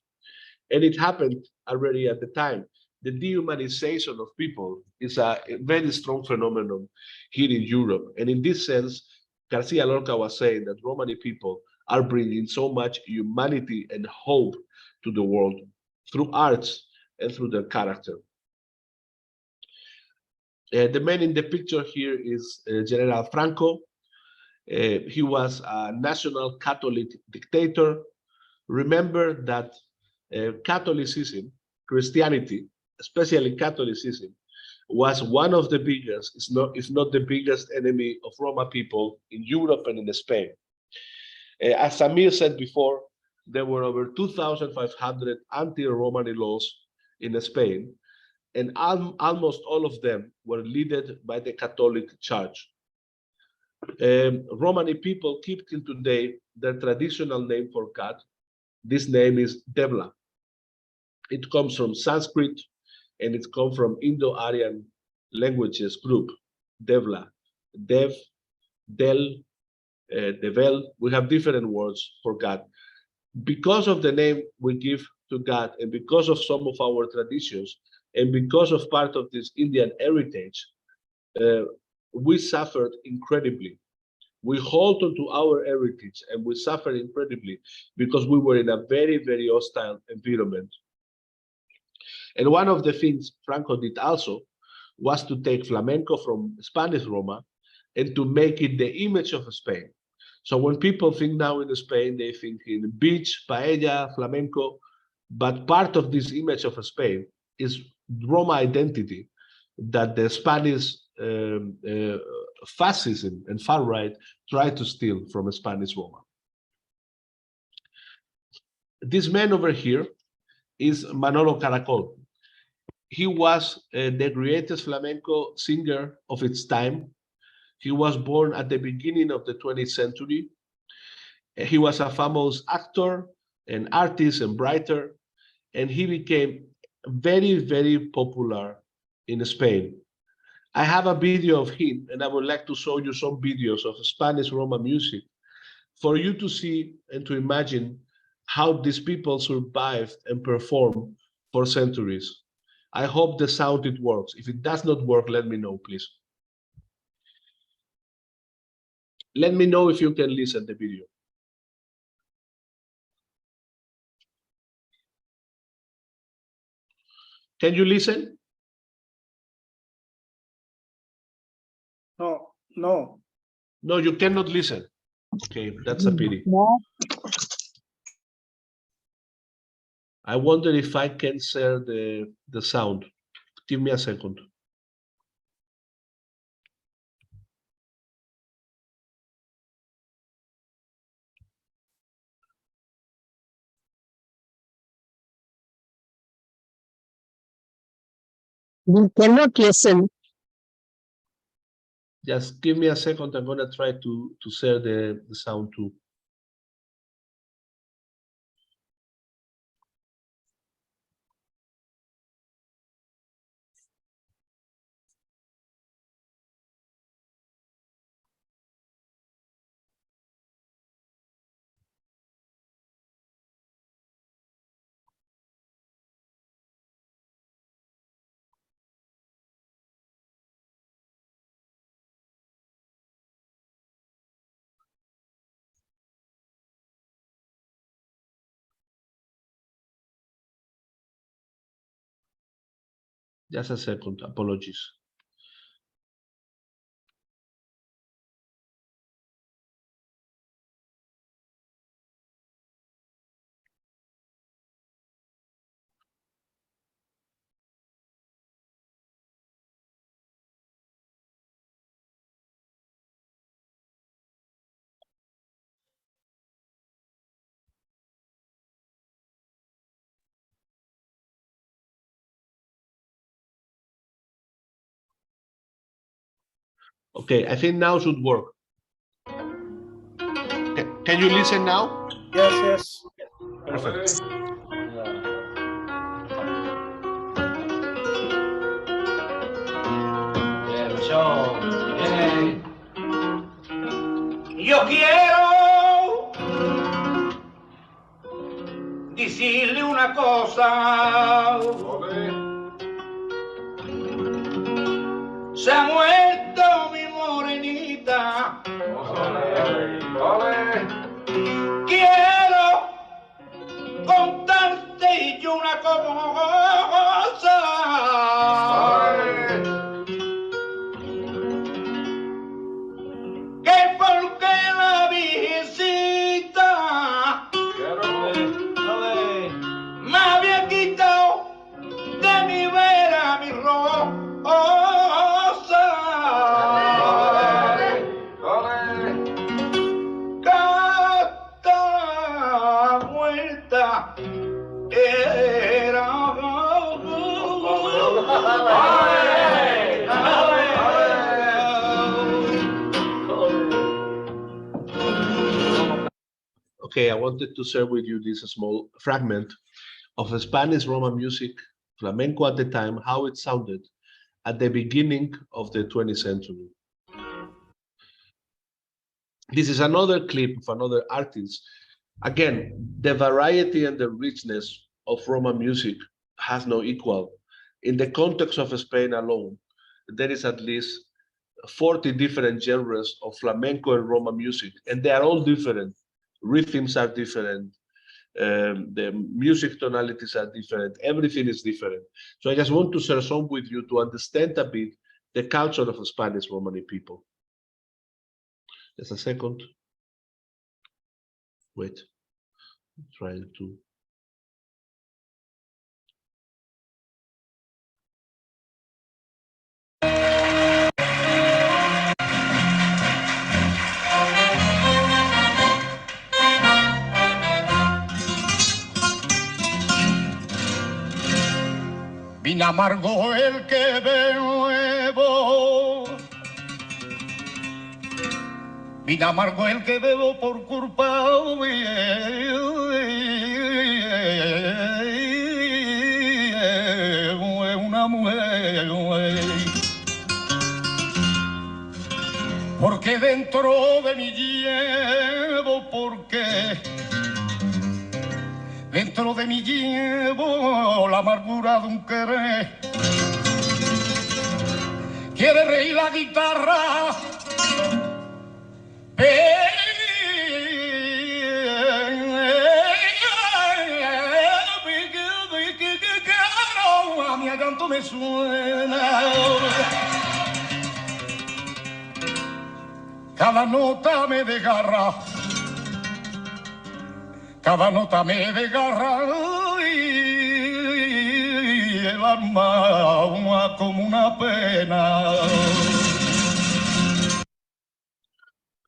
And it happened already at the time. The dehumanization of people is a very strong phenomenon here in Europe. And in this sense, Garcia Lorca was saying that Romani people are bringing so much humanity and hope to the world through arts and through their character. The man in the picture here is General Franco. He was a national Catholic dictator. Remember that Catholicism, Christianity, especially Catholicism, was one of the biggest, if not the biggest enemy of Roma people in Europe and in Spain. As Samir said before, there were over 2,500 anti-Romani laws in Spain, and almost all of them were led by the Catholic Church. Romani people keep till today their traditional name for God. This name is Devla. It comes from Sanskrit, and it comes from Indo-Aryan languages group, Devla, Dev, Del, Devel. We have different words for God. Because of the name we give to God, and because of some of our traditions, and because of part of this Indian heritage, we suffered incredibly. We hold on to our heritage, and we suffered incredibly because we were in a very, very hostile environment. And one of the things Franco did also was to take flamenco from Spanish Roma and to make it the image of Spain. So when people think now in Spain, they think in beach, paella, flamenco, but part of this image of Spain is Roma identity that the Spanish fascism and far right tried to steal from Spanish Roma. This man over here is Manolo Caracol. He was the greatest flamenco singer of its time. He was born at the beginning of the 20th century. He was a famous actor and artist and writer, and he became very, very popular in Spain. I have a video of him, and I would like to show you some videos of Spanish Roma music for you to see and to imagine how these people survived and performed for centuries. I hope the sound it works. If it does not work, let me know, please. Let me know if you can listen to the video. Can you listen? No, no. No, you cannot listen. Okay, that's a pity. I wonder if I can share the sound. Give me a second. We cannot listen. Just give me a second. I'm gonna try to share the sound too. Just a second. Apologies. Okay, I think now should work. Can you listen now? Yes, yes. Perfect. Yo quiero decirle una cosa. Se ha muerto mi morenita. Quiero contarte yo una cosa. Que porque la visita me había quitado de mi vera mi rosa. Cata muerta era. Okay, I wanted to share with you this small fragment of Spanish Roma music, flamenco at the time, how it sounded at the beginning of the 20th century. This is another clip of another artist. Again, the variety and the richness of Roma music has no equal. In the context of Spain alone, there is at least 40 different genres of flamenco and Roma music, and they are all different. Rhythms are different. The music tonalities are different. Everything is different. So I just want to share some with you to understand a bit the culture of Spanish Romani people. Just a second. Wait. I'm trying to. Vino amargo el que de nuevo Vino amargo el que bebo por culpa de una mujer. Porque dentro de mí llevo, porque dentro de mí llevo la amargura de un querer. Quiere reír la guitarra, a mi canto me suena. Cada nota me desgarra, cada nota me desgarra y el alma como una pena.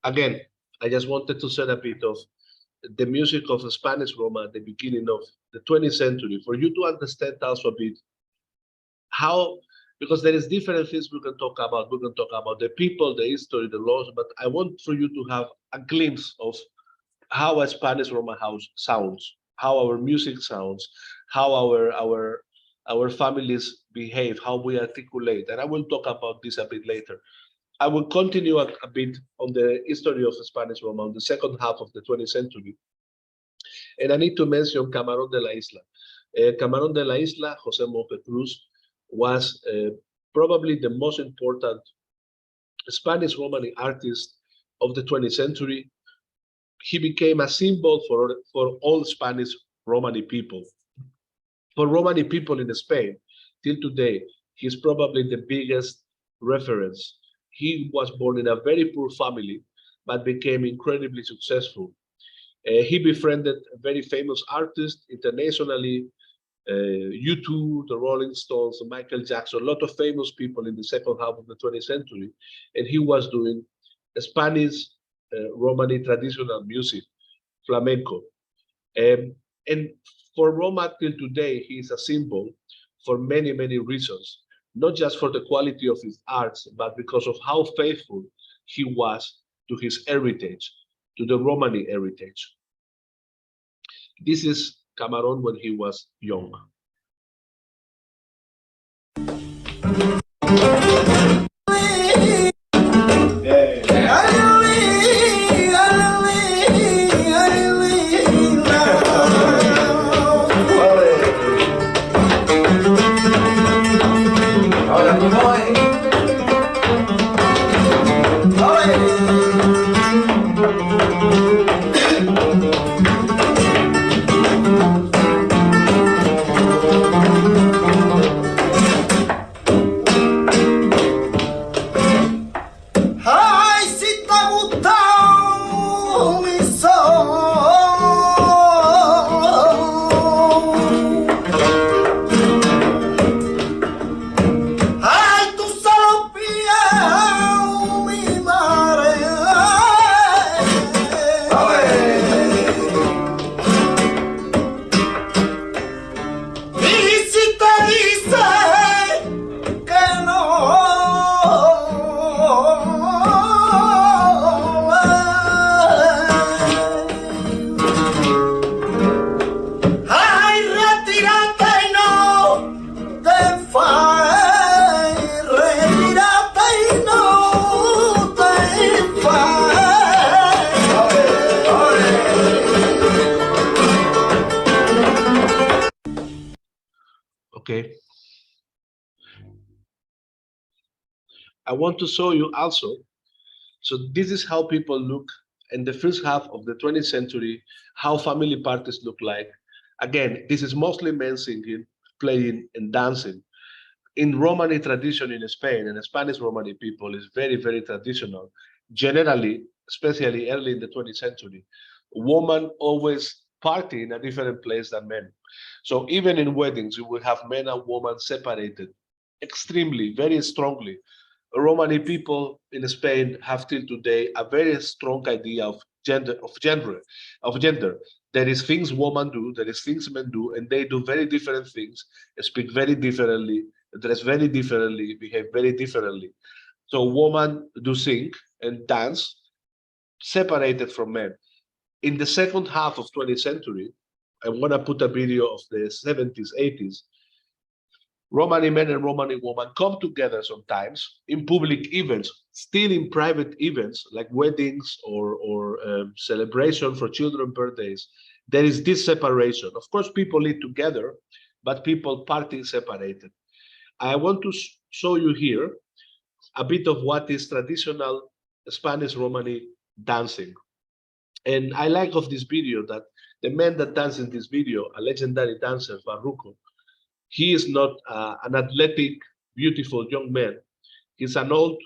Again, I just wanted to set a bit of the music of Spanish Roma at the beginning of the 20th century for you to understand also a bit how, because there is different things we can talk about. We can talk about the people, the history, the laws, but I want for you to have a glimpse of how a Spanish Roma house sounds, how our music sounds, how our families behave, how we articulate. And I will talk about this a bit later. I will continue a bit on the history of Spanish Roma on the second half of the 20th century. And I need to mention Camarón de la Isla. Camarón de la Isla, José Monte Cruz, was probably the most important Spanish Romani artist of the 20th century. He became a symbol for all Spanish Romani people. For Romani people in Spain, till today, he's probably the biggest reference. He was born in a very poor family, but became incredibly successful. He befriended very famous artists internationally, U2, the Rolling Stones, Michael Jackson, a lot of famous people in the second half of the 20th century. And he was doing Spanish Romani traditional music, flamenco. And for Roma till today, he is a symbol for many, many reasons, not just for the quality of his arts, but because of how faithful he was to his heritage, to the Romani heritage. This is Camarón when he was young. Okay. I want to show you also, so this is how people look in the first half of the 20th century, how family parties look like. Again, this is mostly men singing, playing, and dancing. In Romani tradition in Spain, and Spanish Romani people is very, very traditional. Generally, especially early in the 20th century, women always party in a different place than men. So even in weddings, you will have men and women separated extremely, very strongly. Romani people in Spain have till today a very strong idea of gender. There is things women do, there is things men do, and they do very different things, speak very differently, dress very differently, behave very differently. So women do sing and dance, separated from men. In the second half of 20th century, I want to put a video of the 70s, 80s. Romani men and Romani women come together sometimes in public events, still in private events like weddings or celebration for children birthdays. There is this separation. Of course, people live together, but people party separated. I want to show you here a bit of what is traditional Spanish Romani dancing. And I like of this video that the man that dances in this video, a legendary dancer, Farruko, he is not an athletic, beautiful young man. He's an old,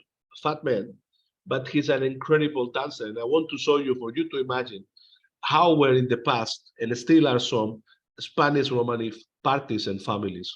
fat man, but he's an incredible dancer. And I want to show you, for you to imagine how were in the past, and still are some, Spanish Romani parties and families.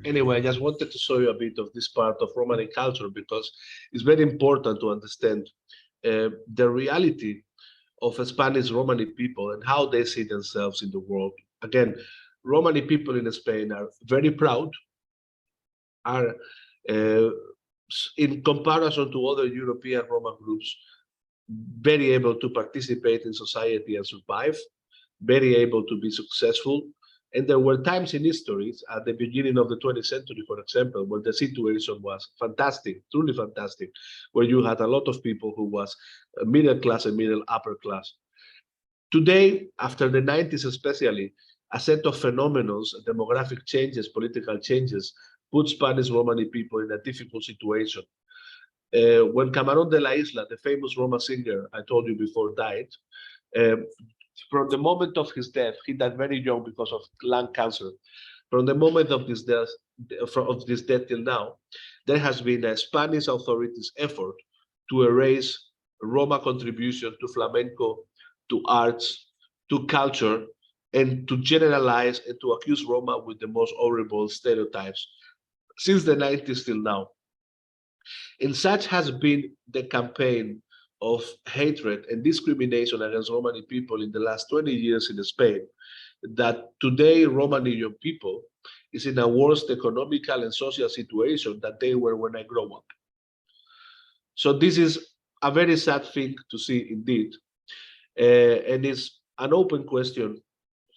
Anyway, I just wanted to show you a bit of this part of Romani culture because it's very important to understand the reality of Spanish Romani people and how they see themselves in the world. Again, Romani people in Spain are very proud, are in comparison to other European Roma groups, very able to participate in society and survive, very able to be successful. And there were times in history, at the beginning of the 20th century, for example, where the situation was fantastic, truly fantastic, where you had a lot of people who was middle class and middle upper class. Today, after the 90s especially, a set of phenomena, demographic changes, political changes, put Spanish Romani people in a difficult situation. When Camarón de la Isla, the famous Roma singer I told you before, died, from the moment of his death, he died very young because of lung cancer. From the moment of this death, till now, there has been a Spanish authorities' effort to erase Roma contribution to flamenco, to arts, to culture, and to generalize and to accuse Roma with the most horrible stereotypes since the 90s till now. And such has been the campaign of hatred and discrimination against Romani people in the last 20 years in Spain, that today Romani young people is in a worse economical and social situation than they were when I grew up. So this is a very sad thing to see indeed. And it's an open question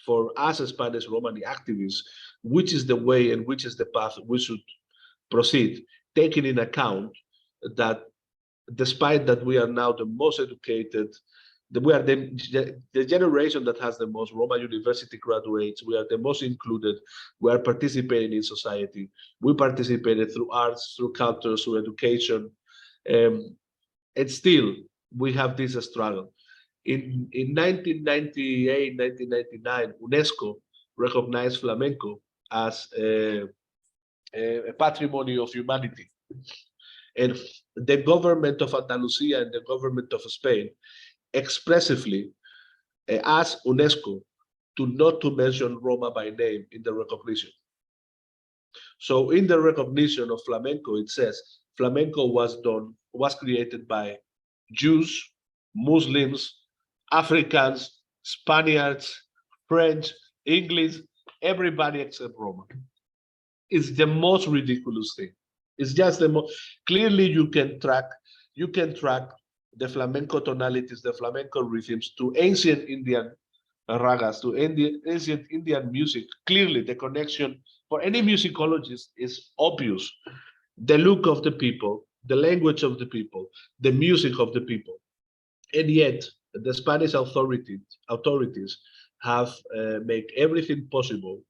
for us as Spanish Romani activists, which is the way and which is the path we should proceed, taking in account that despite that we are now the most educated, we are the generation that has the most Roma university graduates, we are the most included, we are participating in society, we participated through arts, through culture, through education, and still we have this struggle. In 1998, 1999, UNESCO recognized flamenco as a patrimony of humanity. And the government of Andalusia and the government of Spain expressively asked UNESCO not to mention Roma by name in the recognition. So in the recognition of flamenco, it says flamenco was created by Jews, Muslims, Africans, Spaniards, French, English, everybody except Roma. It's the most ridiculous thing. It's just clearly you can track the flamenco tonalities, the flamenco rhythms to ancient Indian ragas, to ancient Indian music. Clearly, the connection for any musicologist is obvious. The look of the people, the language of the people, the music of the people. And yet, the Spanish authorities have made everything possible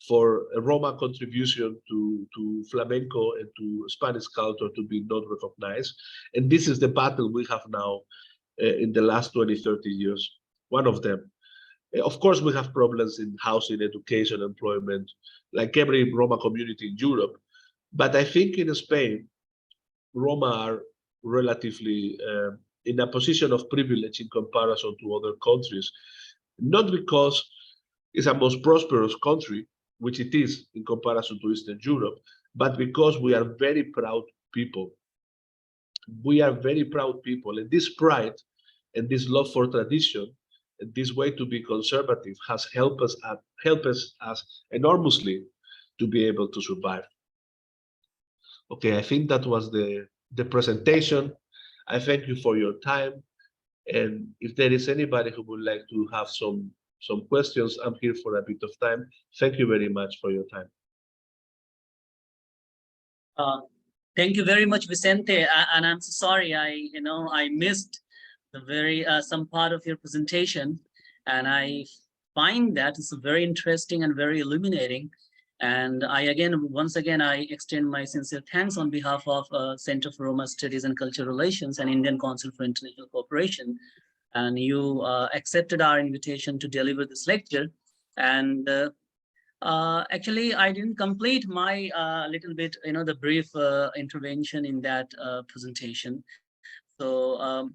for a Roma contribution to flamenco and to Spanish culture to be not recognized. And this is the battle we have now in the last 20, 30 years, one of them. Of course, we have problems in housing, education, employment, like every Roma community in Europe. But I think in Spain, Roma are relatively in a position of privilege in comparison to other countries, not because it's a most prosperous country, which it is in comparison to Eastern Europe, but because we are very proud people. We are very proud people, and this pride and this love for tradition, and this way to be conservative has helped us enormously to be able to survive. Okay, I think that was the presentation. I thank you for your time, and if there is anybody who would like to have some questions, I'm here for a bit of time. Thank you very much for your time. Thank you very much, Vicente. And I'm so sorry, I missed the very some part of your presentation, and I find that it's very interesting and very illuminating. And once again, I extend my sincere thanks on behalf of Center for Roma Studies and Cultural Relations and Indian Council for International Cooperation. And you accepted our invitation to deliver this lecture. And actually, I didn't complete my little bit, the brief intervention in that presentation. So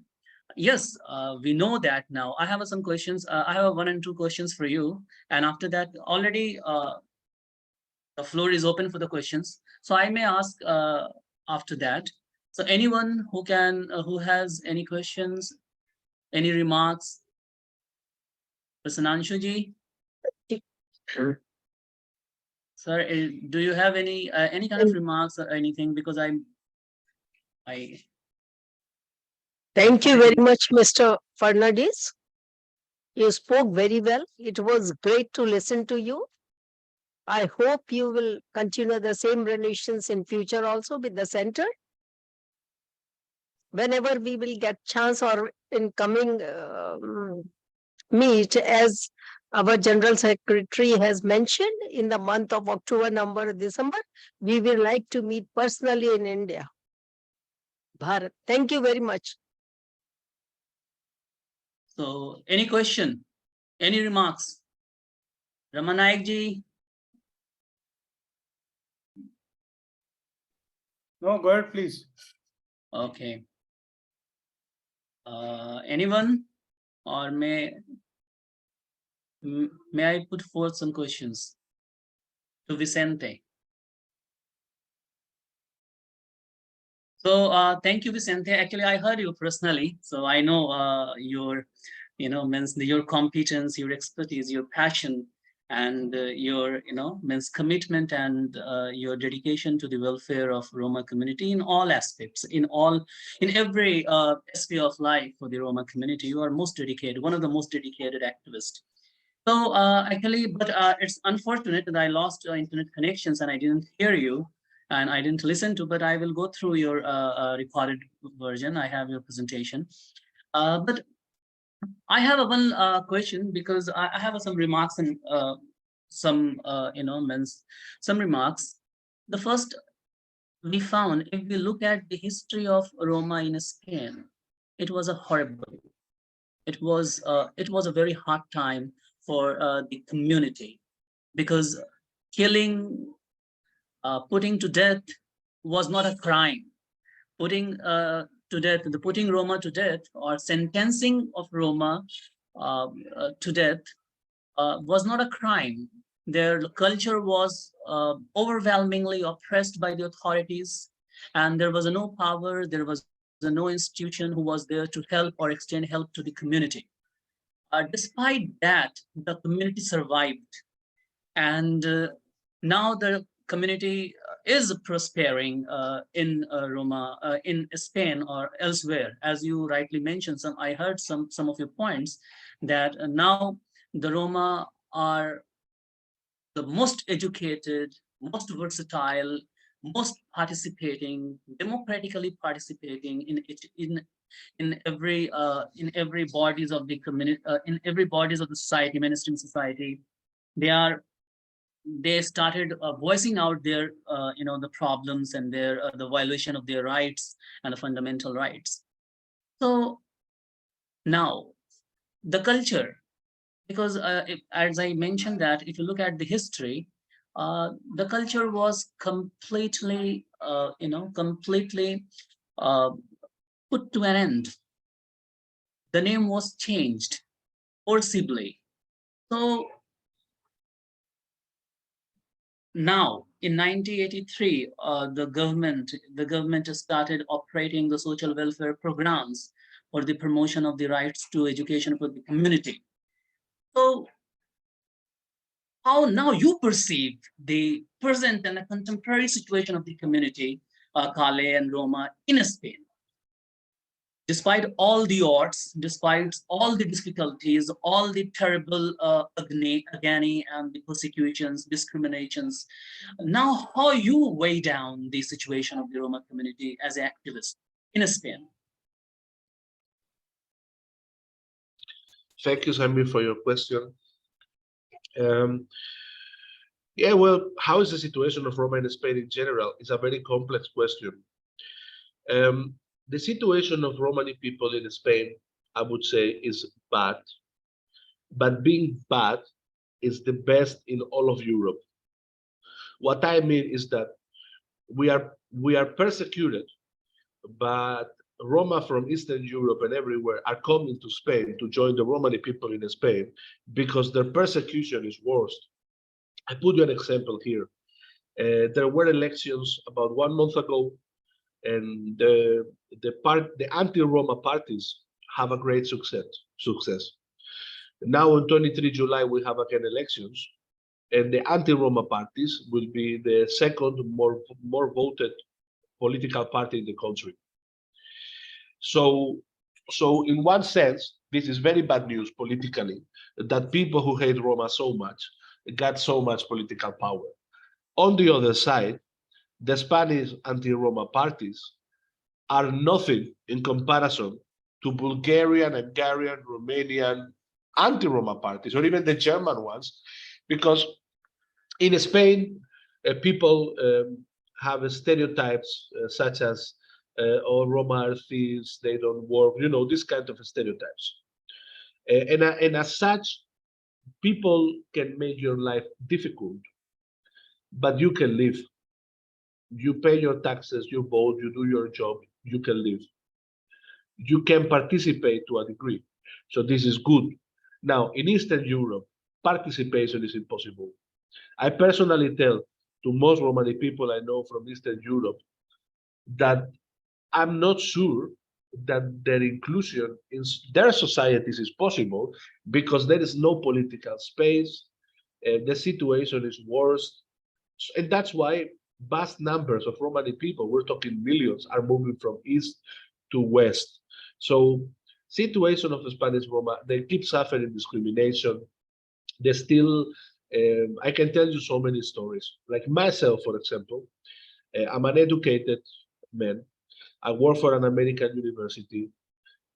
yes, we know that now. I have some questions. I have 1 and 2 questions for you. And after that, already the floor is open for the questions. So I may ask after that. So anyone who has any questions, any remarks? Prasananchu ji? Sir, do you have any kind of remarks or anything? Because Thank you very much, Mr. Fernandez. You spoke very well. It was great to listen to you. I hope you will continue the same relations in future also with the center. Whenever we will get chance or in coming meet, as our General Secretary has mentioned, in the month of October, November, December, we will like to meet personally in India. Bharat, thank you very much. So any question, any remarks? Ramanayak ji? No, go ahead, please. Okay. Anyone? Or may I put forth some questions to Vicente? So thank you, Vicente. Actually, I heard you personally, so I know your competence, your expertise, your passion, and your commitment and your dedication to the welfare of Roma community in all aspects, in every aspect of life for the Roma community. You are most dedicated, one of the most dedicated activists. So actually, but it's unfortunate that I lost internet connections and I didn't hear you and I didn't listen to, but I will go through your recorded version. I have your presentation. But I have one question, because I have some remarks and some remarks. The first, we found, if we look at the history of Roma in Spain, it was a horrible. It was a very hard time for the community, because killing, putting to death was not a crime. Putting Roma to death, or sentencing of Roma to death was not a crime. Their culture was overwhelmingly oppressed by the authorities, and there was no power, there was no institution who was there to help or extend help to the community. Despite that, the community survived, and now the community is prospering in Roma, in Spain or elsewhere. As you rightly mentioned, I heard some of your points that now the Roma are the most educated, most versatile, most participating, democratically participating in every bodies of the community, in every bodies of the society, mainstream society. They started voicing out their the problems and their the violation of their rights and the fundamental rights. So now the culture, because as I mentioned that if you look at the history, the culture was completely completely uh, put to an end. The name was changed forcibly. So now in 1983, the government started operating the social welfare programs for the promotion of the rights to education for the community. So how now you perceive the present and the contemporary situation of the community, Kale and Roma in Spain? Despite all the odds, despite all the difficulties, all the terrible agony and the persecutions, discriminations, now how you weigh down the situation of the Roma community as an activist in Spain? Thank you, Samir, for your question. Yeah, well, how is the situation of Roma in Spain in general? It's a very complex question. The situation of Romani people in Spain, I would say, is bad. But being bad is the best in all of Europe. What I mean is that we are persecuted, but Roma from Eastern Europe and everywhere are coming to Spain to join the Romani people in Spain because their persecution is worse. I put you an example here. There were elections about 1 month ago, and the anti-Roma parties have a great success. Now on 23 July, we have again elections, and the anti-Roma parties will be the second more voted political party in the country. So in one sense, this is very bad news politically, that people who hate Roma so much got so much political power. On the other side, the Spanish anti-Roma parties are nothing in comparison to Bulgarian, Hungarian, Romanian anti-Roma parties, or even the German ones, because in Spain, people have stereotypes such as, oh, Roma are thieves, they don't work, this kind of stereotypes. And as such, people can make your life difficult, but you can live. You pay your taxes, you vote, you do your job, you can live. You can participate to a degree. So this is good. Now, in Eastern Europe, participation is impossible. I personally tell to most Romani people I know from Eastern Europe that I'm not sure that their inclusion in their societies is possible because there is no political space. The situation is worse. And that's why vast numbers of Romani people, we're talking millions, are moving from east to west. So situation of the Spanish Roma, they keep suffering discrimination. They still, I can tell you so many stories. Like myself, for example, I'm an educated man. I work for an American university.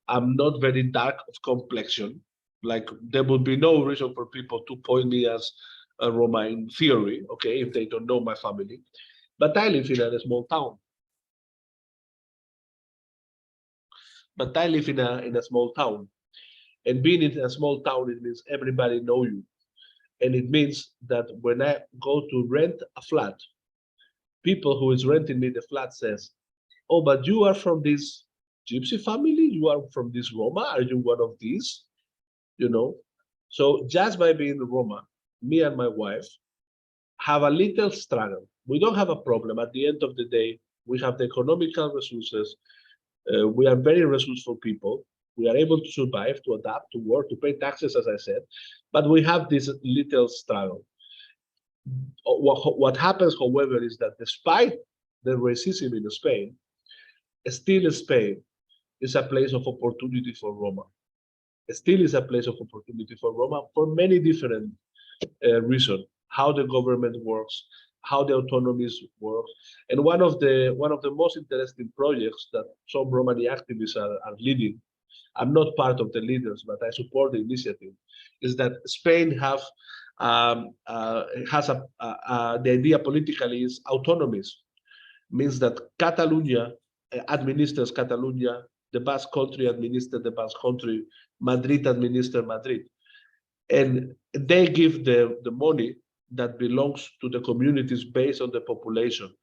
I'm not very dark of complexion. Like there would be no reason for people to point me as a Roma in theory, okay, if they don't know my family. But I live in a small town. In a small town. And being in a small town, it means everybody know you. And it means that when I go to rent a flat, people who is renting me the flat says, oh, but you are from this gypsy family? You are from this Roma? Are you one of these? So just by being Roma, me and my wife have a little struggle. We don't have a problem. At the end of the day, we have the economical resources. We are very resourceful people. We are able to survive, to adapt, to work, to pay taxes, as I said, but we have this little struggle. What happens, however, is that despite the racism in Spain, still Spain is a place of opportunity for Roma. Still is a place of opportunity for Roma for many different reasons. How the government works, how the autonomies work, and one of the most interesting projects that some Romani activists are leading. I'm not part of the leaders, but I support the initiative. Is that Spain has the idea politically is autonomies, means that Catalonia administers Catalonia, the Basque Country administers the Basque Country, Madrid administers Madrid, and they give the money that belongs to the communities based on the population.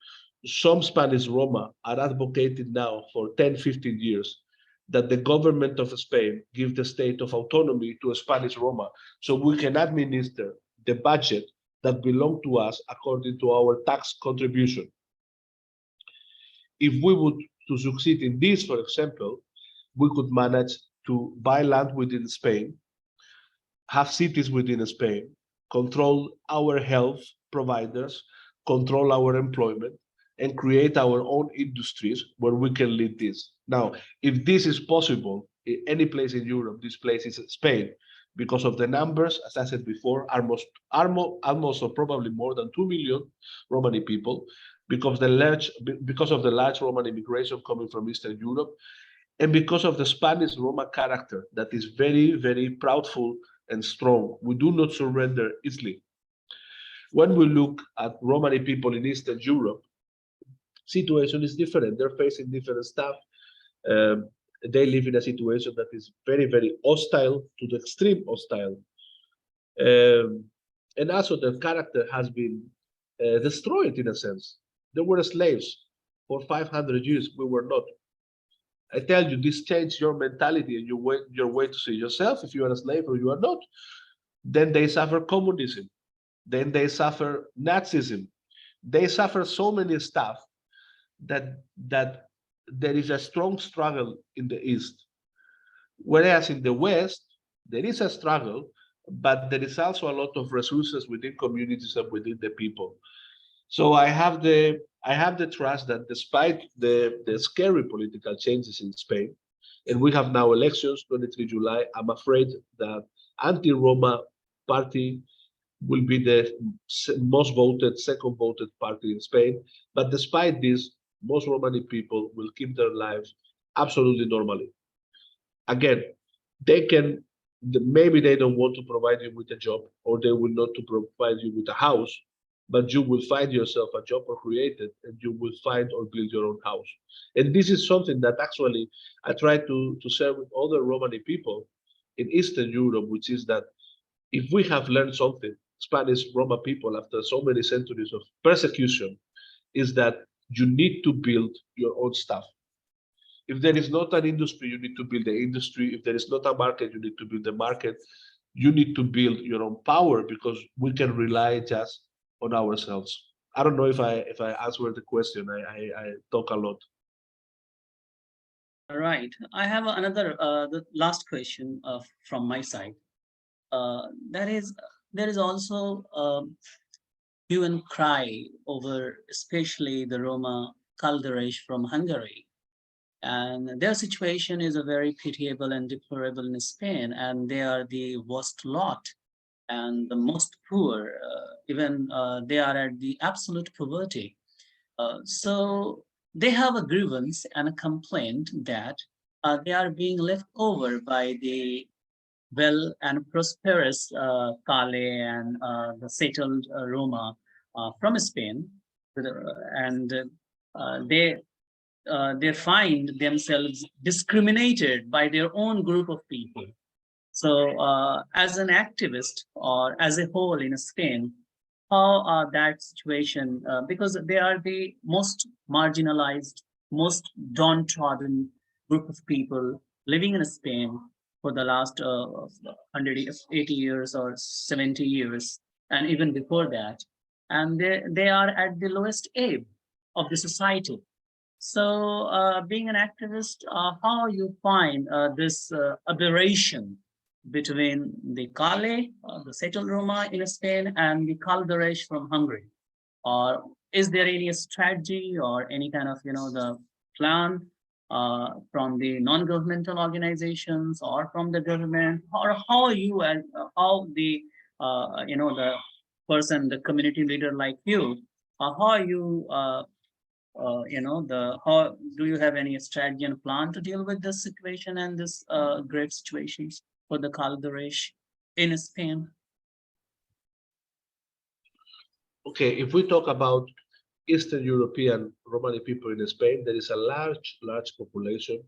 Some Spanish Roma are advocating now for 10, 15 years that the government of Spain give the state of autonomy to a Spanish Roma so we can administer the budget that belong to us according to our tax contribution. If we would to succeed in this, for example, we could manage to buy land within Spain, have cities within Spain, control our health providers, control our employment, and create our own industries where we can lead this. Now, if this is possible in any place in Europe, this place is Spain, because of the numbers, as I said before, almost or probably more than 2 million Romani people, because of the large Roman immigration coming from Eastern Europe, and because of the Spanish Roma character that is very, very proudful and strong. We do not surrender easily. When we look at Romani people in Eastern Europe, situation is different. They're facing different stuff. They live in a situation that is very, very hostile, to the extreme hostile. And also their character has been destroyed in a sense. They were slaves for 500 years. We were not. I tell you, this changed your mentality and your way to see yourself, if you are a slave or you are not. Then they suffer communism. Then they suffer Nazism. They suffer so many stuff that there is a strong struggle in the East. Whereas in the West, there is a struggle, but there is also a lot of resources within communities and within the people. So I have the trust that despite the scary political changes in Spain, and we have now elections, 23 July, I'm afraid that anti-Roma party will be the most voted, second voted party in Spain. But despite this, most Romani people will keep their lives absolutely normally. Again, maybe they don't want to provide you with a job, or they will not to provide you with a house, but you will find yourself a job or create it, and you will find or build your own house. And this is something that actually I try to share with other Romani people in Eastern Europe, which is that if we have learned something, Spanish Roma people, after so many centuries of persecution, is that you need to build your own stuff. If there is not an industry, you need to build the industry. If there is not a market, you need to build the market. You need to build your own power, because we can rely just on ourselves. I don't know if I answered the question. I talk a lot. All right. I have another, the last question from my side. That is, there is also hue and cry over, especially the Roma Calderesh from Hungary. And their situation is a very pitiable and deplorable in Spain, and they are the worst lot and the most poor. Even they are at the absolute poverty. So they have a grievance and a complaint that they are being left over by the well and prosperous Kale and the settled Roma from Spain, and they find themselves discriminated by their own group of people. So, as an activist or as a whole in Spain, how that situation, because they are the most marginalized, most downtrodden group of people living in Spain for the last 180 years or 70 years, and even before that. And they are at the lowest ebb of the society. So being an activist, how you find this aberration between the Kale, the settled Roma in Spain, and the Calderesh from Hungary? Or is there any strategy or any kind of, the plan from the non-governmental organizations or from the government, or how you and how the, the person, the community leader like you, how are you, how do you have any strategy and plan to deal with this situation and this great situations for the Calderesh in Spain? Okay, if we talk about Eastern European Romani people in Spain, there is a large population.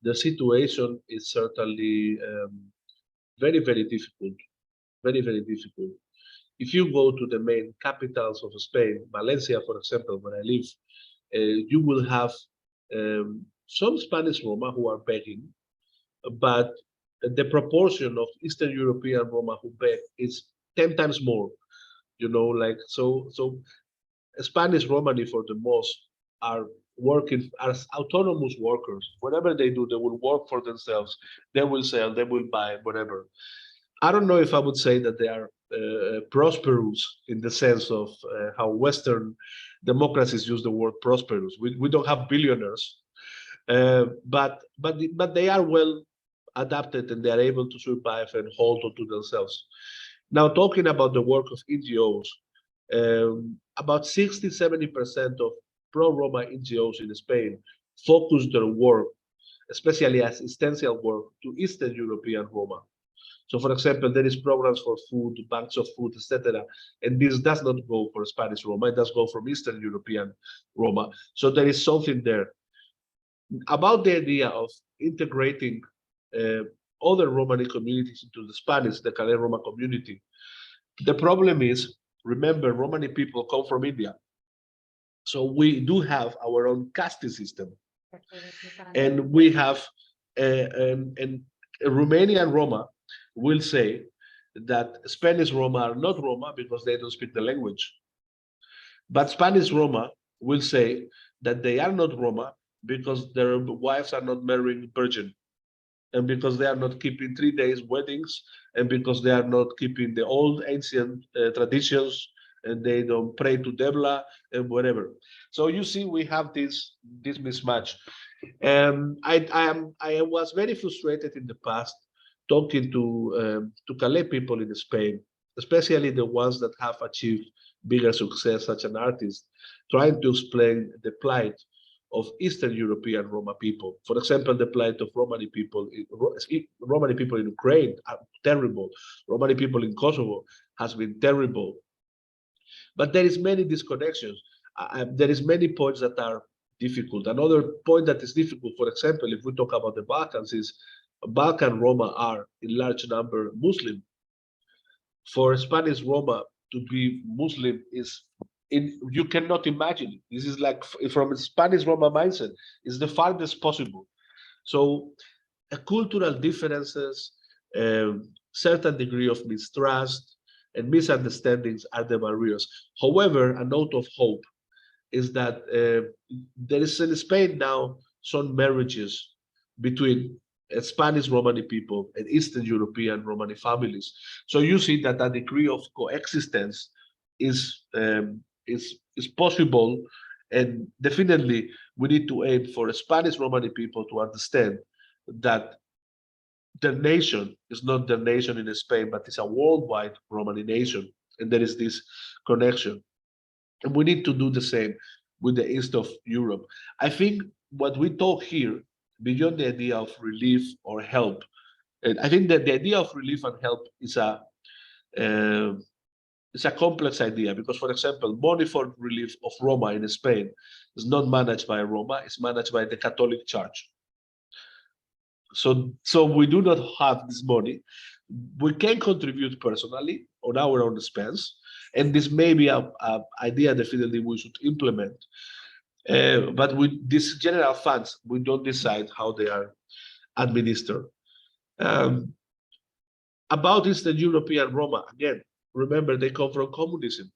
The situation is certainly very difficult, very difficult. If you go to the main capitals of Spain, Valencia, for example, where I live, you will have some Spanish Roma who are begging, but the proportion of Eastern European Roma who beg is 10 times more. Like so Spanish Romani for the most are working as autonomous workers. Whatever they do, they will work for themselves. They will sell, they will buy, whatever. I don't know if I would say that they are prosperous in the sense of how Western democracies use the word prosperous. We don't have billionaires, but they are well adapted and they are able to survive and hold on to themselves. Now, talking about the work of NGOs, about 60-70% of pro-Roma NGOs in Spain focus their work, especially assistential work, to Eastern European Roma. So, for example, there is programs for food, banks of food, etc. And this does not go for Spanish Roma, it does go from Eastern European Roma. So there is something there. About the idea of integrating other Romani communities into the Spanish, the Kale Roma community, the problem is, remember, Romani people come from India. So we do have our own caste system. And we have, and Romanian Roma will say that Spanish Roma are not Roma because they don't speak the language. But Spanish Roma will say that they are not Roma because their wives are not marrying virgin, and because they are not keeping 3 days weddings, and because they are not keeping the old ancient traditions, and they don't pray to Debla and whatever. So you see, we have this mismatch. I was very frustrated in the past talking to Calais people in Spain, especially the ones that have achieved bigger success, such an artist, trying to explain the plight of Eastern European Roma people. For example, the plight of Romani people in Ukraine are terrible. Romani people in Kosovo has been terrible. But there is many disconnections. There is many points that are difficult. Another point that is difficult, for example, if we talk about the Balkans, is Balkan Roma are in large number Muslim. For Spanish Roma to be Muslim is you cannot imagine it. This is like from a Spanish Roma mindset, is the farthest possible. So cultural differences, certain degree of mistrust and misunderstandings are the barriers. However, a note of hope is that there is in Spain now some marriages between Spanish Romani people and Eastern European Romani families. So you see that a degree of coexistence is possible, and definitely we need to aim for Spanish Romani people to understand that their nation is not their nation in Spain, but it's a worldwide Romani nation, and there is this connection. And we need to do the same with the East of Europe. I think what we talk here, beyond the idea of relief or help, and I think that the idea of relief and help is it's a complex idea because, for example, money for relief of Roma in Spain is not managed by Roma, it's managed by the Catholic Church. So we do not have this money. We can contribute personally on our own expense, and this may be an idea definitely we should implement. But with these general funds, we don't decide how they are administered. About Eastern European Roma, again, remember they come from communism.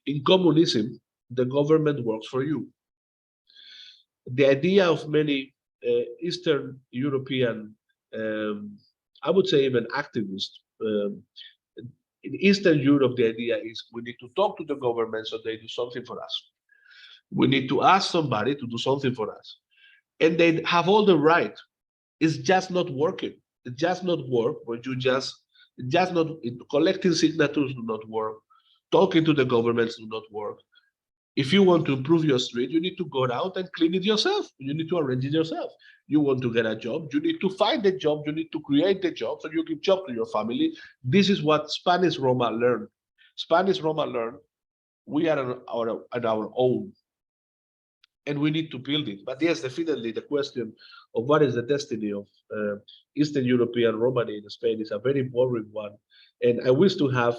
In communism, the government works for you. The idea of many Eastern European I would say even activists. In Eastern Europe, the idea is we need to talk to the government so they do something for us. We need to ask somebody to do something for us. And they have all the right. It's just not working. It just not work when you just not collecting signatures do not work. Talking to the governments do not work. If you want to improve your street, you need to go out and clean it yourself. You need to arrange it yourself. You want to get a job, you need to find the job, you need to create the job so you give job to your family. This is what Spanish Roma learned. Spanish Roma learned we are on our own and we need to build it. But yes, definitely the question of what is the destiny of Eastern European Romani in Spain is a very boring one. And I wish to have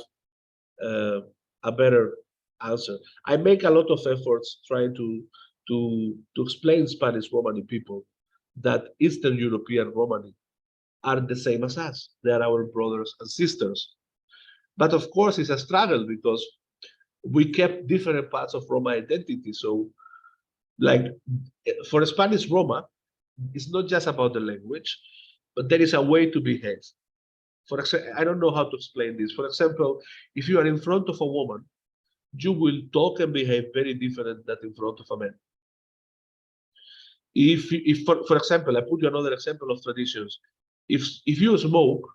a better answer. I make a lot of efforts trying to explain Spanish Romani people that Eastern European Romani are the same as us. They are our brothers and sisters. But of course, it's a struggle because we kept different parts of Roma identity. So, like for Spanish Roma, it's not just about the language, but there is a way to behave. For example, I don't know how to explain this. For example, if you are in front of a woman, you will talk and behave very different than in front of a man. If for example, I put you another example of traditions. If you smoke,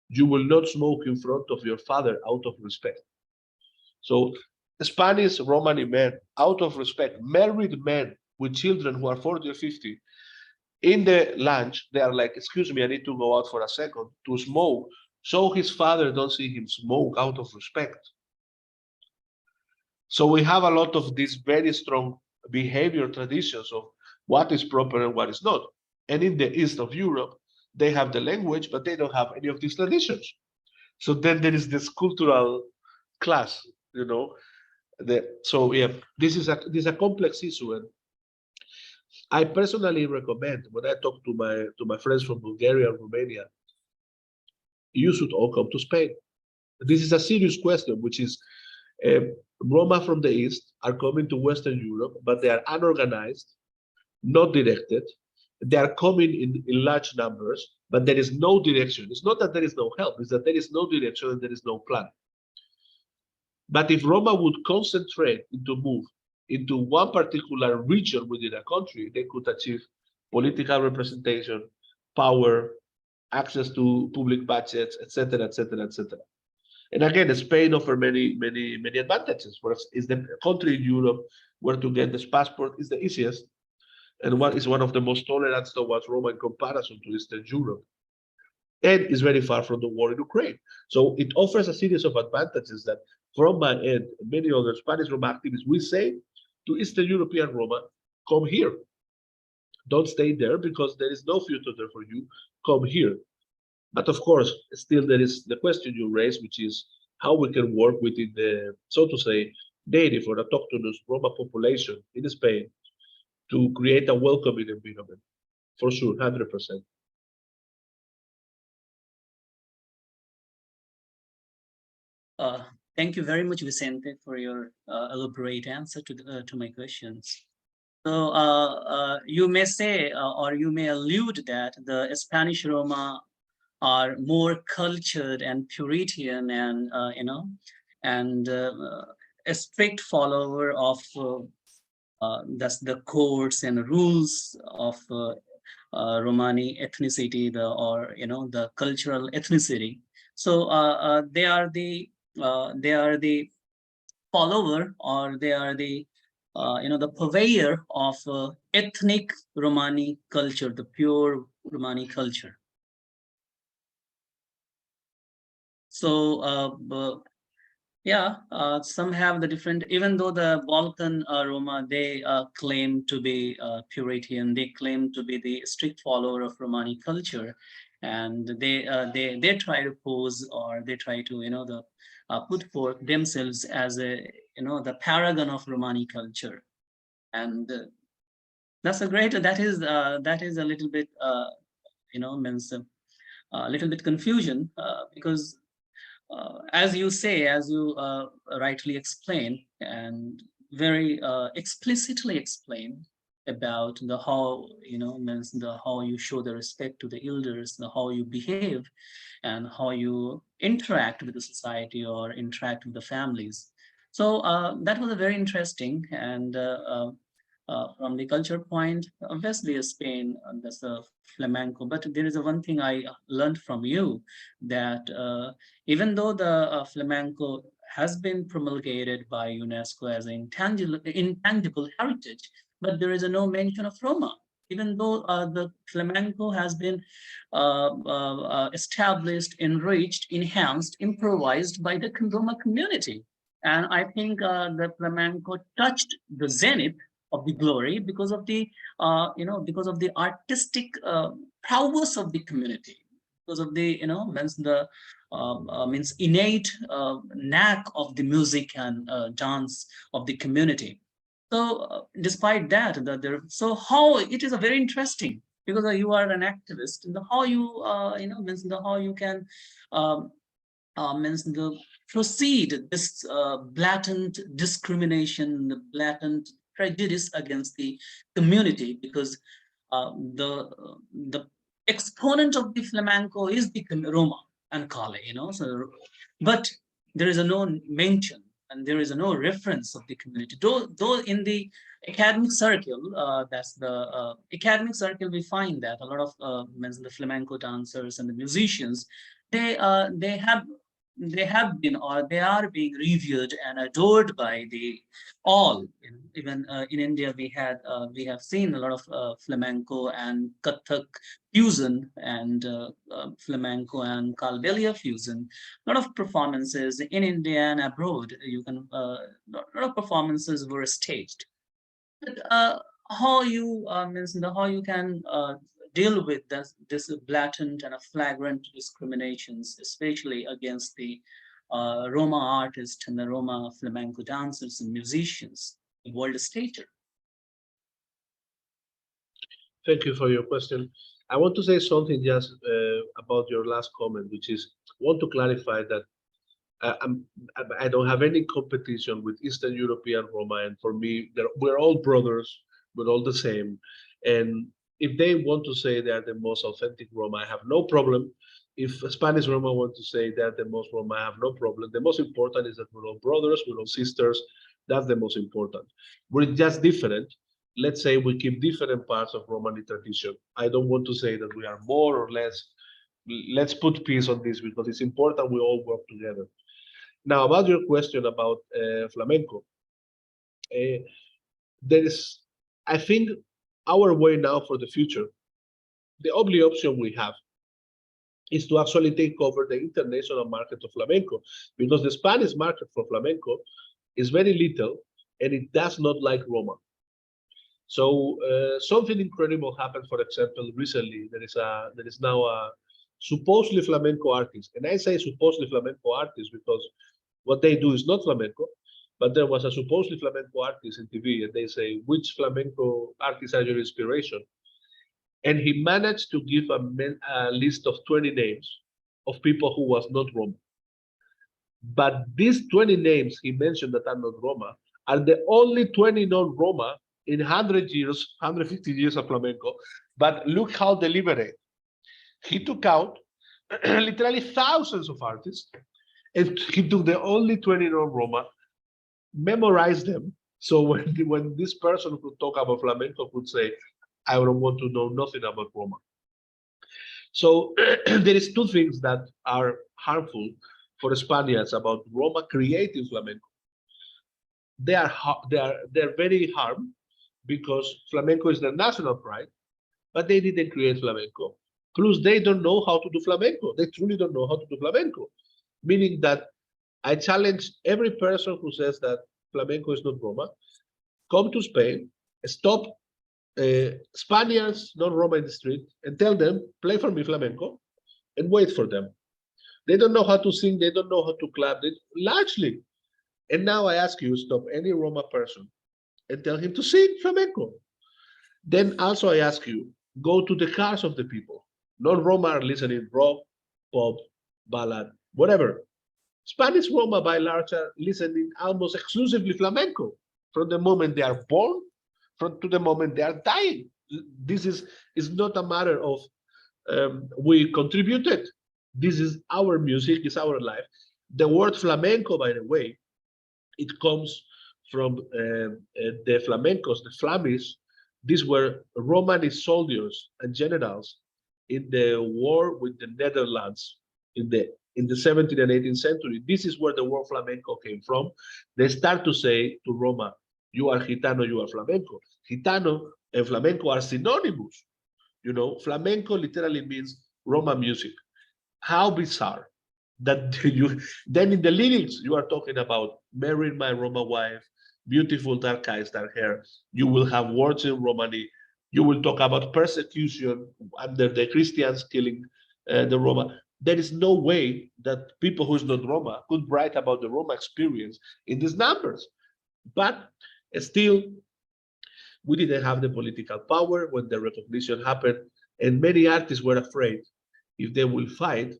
you will not smoke in front of your father out of respect. So Spanish Romani men, out of respect, married men with children who are 40 or 50, in the lunch, they are like, excuse me, I need to go out for a second to smoke. So his father don't see him smoke out of respect. So we have a lot of these very strong behavior traditions of what is proper and what is not. And in the east of Europe, they have the language, but they don't have any of these traditions. So then there is this cultural clash, you know. So yeah, this is a complex issue, and I personally recommend when I talk to my friends from Bulgaria and Romania, you should all come to Spain. This is a serious question, which is Roma from the east are coming to Western Europe, but they are unorganized, not directed. They are coming in large numbers, but there is no direction. It's not that there is no help, it's that there is no direction and there is no plan. But if Roma would concentrate into move into one particular region within a country, they could achieve political representation, power, access to public budgets, etc., etc., etc. And again, Spain offers many advantages. For us, is the country in Europe where to get this passport is the easiest, and what is one of the most tolerant towards Roma in comparison to Eastern Europe, and is very far from the war in Ukraine. So it offers a series of advantages that, from my end, many other Spanish Roma activists, we say to Eastern European Roma, come here. Don't stay there because there is no future there for you. Come here. But of course, still there is the question you raised, which is how we can work within the, so to say, native or autochthonous Roma population in Spain to create a welcoming environment. For sure, 100%. Thank you very much, Vicente, for your elaborate answer to my questions. So you may say, or you may allude that the Spanish Roma are more cultured and Puritan, and and a strict follower of the codes and rules of Romani ethnicity, the cultural ethnicity. So they are the follower, or they are the the purveyor of ethnic Romani culture, the pure Romani culture. So yeah, some have the different, even though the Balkan Roma, they claim to be Puritan, they claim to be the strict follower of Romani culture, and they try to pose, or they try to put forth themselves as a the paragon of Romani culture, and that's a great, that is a little bit means a little bit confusion, because as you say, as you rightly explain and very explicitly explain, about the how, means the how you show the respect to the elders, the how you behave, and how you interact with the society or interact with the families. So that was a very interesting. And from the culture point, obviously Spain, that's the flamenco. But there is a one thing I learned from you, that even though the flamenco has been promulgated by UNESCO as intangible heritage, but there is a no mention of Roma, even though the flamenco has been established, enriched, enhanced, improvised by the Roma community. And I think the flamenco touched the zenith of the glory because of the, because of the artistic prowess of the community, because of the, means innate knack of the music and dance of the community. So despite that, so how it is a very interesting, because you are an activist, and the how you, means the how you can, means the proceed this blatant discrimination, the blatant prejudice against the community, because the exponent of the flamenco is the Roma and Kale, so, but there is a no mention and there is a no reference of the community. Though in the academic circle, that's the academic circle, we find that a lot of means the flamenco dancers and the musicians, they have been, or they are being revered and adored by the all. Even in India, we have seen a lot of flamenco and Kathak fusion, and flamenco and Kalbelia fusion. A lot of performances in India and abroad. You can a lot of performances were staged. But how you means the how you can deal with this blatant and flagrant discriminations, especially against the Roma artists and the Roma flamenco dancers and musicians, in world stature? Thank you for your question. I want to say something just about your last comment, which is, I want to clarify that I don't have any competition with Eastern European Roma, and for me, we're all brothers, we're all the same. And if they want to say they are the most authentic Roma, I have no problem. If Spanish Roma want to say they're the most Roma, I have no problem. The most important is that we're all brothers, we're all sisters. That's the most important. We're just different. Let's say we keep different parts of Romani tradition. I don't want to say that we are more or less. Let's put peace on this, because it's important we all work together. Now, about your question about flamenco, there is, I think, our way now for the future, the only option we have is to actually take over the international market of flamenco, because the Spanish market for flamenco is very little and it does not like Roma. So something incredible happened. For example, recently there is now a supposedly flamenco artist, and I say supposedly flamenco artist because what they do is not flamenco, but there was a supposedly flamenco artist in TV, and they say, which flamenco artists are your inspiration? And he managed to give a list of 20 names of people who was not Roma. But these 20 names he mentioned that are not Roma are the only 20 non-Roma in 100 years, 150 years of flamenco. But look how deliberate. He took out literally thousands of artists, and he took the only 20 non-Roma, memorized them. So when this person could talk about flamenco could say, I don't want to know nothing about Roma. So there is two things that are harmful for Spaniards about Roma creating flamenco. They're very harmed because flamenco is their national pride, but they didn't create flamenco. Plus, they don't know how to do flamenco. They truly don't know how to do flamenco. Meaning that I challenge every person who says that flamenco is not Roma, come to Spain, stop Spaniards, non-Roma in the street, and tell them, play for me flamenco, and wait for them. They don't know how to sing, they don't know how to clap, largely. And now I ask you, stop any Roma person and tell him to sing flamenco. Then also I ask you, go to the cars of the people. Non-Roma are listening rock, pop, ballad, whatever. Spanish Roma by large are listening almost exclusively flamenco from the moment they are born, to the moment they are dying. This is not a matter of we contributed. This is our music, it's our life. The word flamenco, by the way, it comes from the flamencos, the Flamish. These were Romani soldiers and generals in the war with the Netherlands in the 17th and 18th century. This is where the word flamenco came from. They start to say to Roma, you are Gitano, you are flamenco. Gitano and flamenco are synonymous. You know, flamenco literally means Roma music. How bizarre that you then in the lyrics you are talking about marrying my Roma wife, beautiful dark eyes, dark hair. You will have words in Romani. You will talk about persecution under the Christians killing the Roma. There is no way that people who's not Roma could write about the Roma experience in these numbers. But still, we didn't have the political power when the recognition happened, and many artists were afraid if they will fight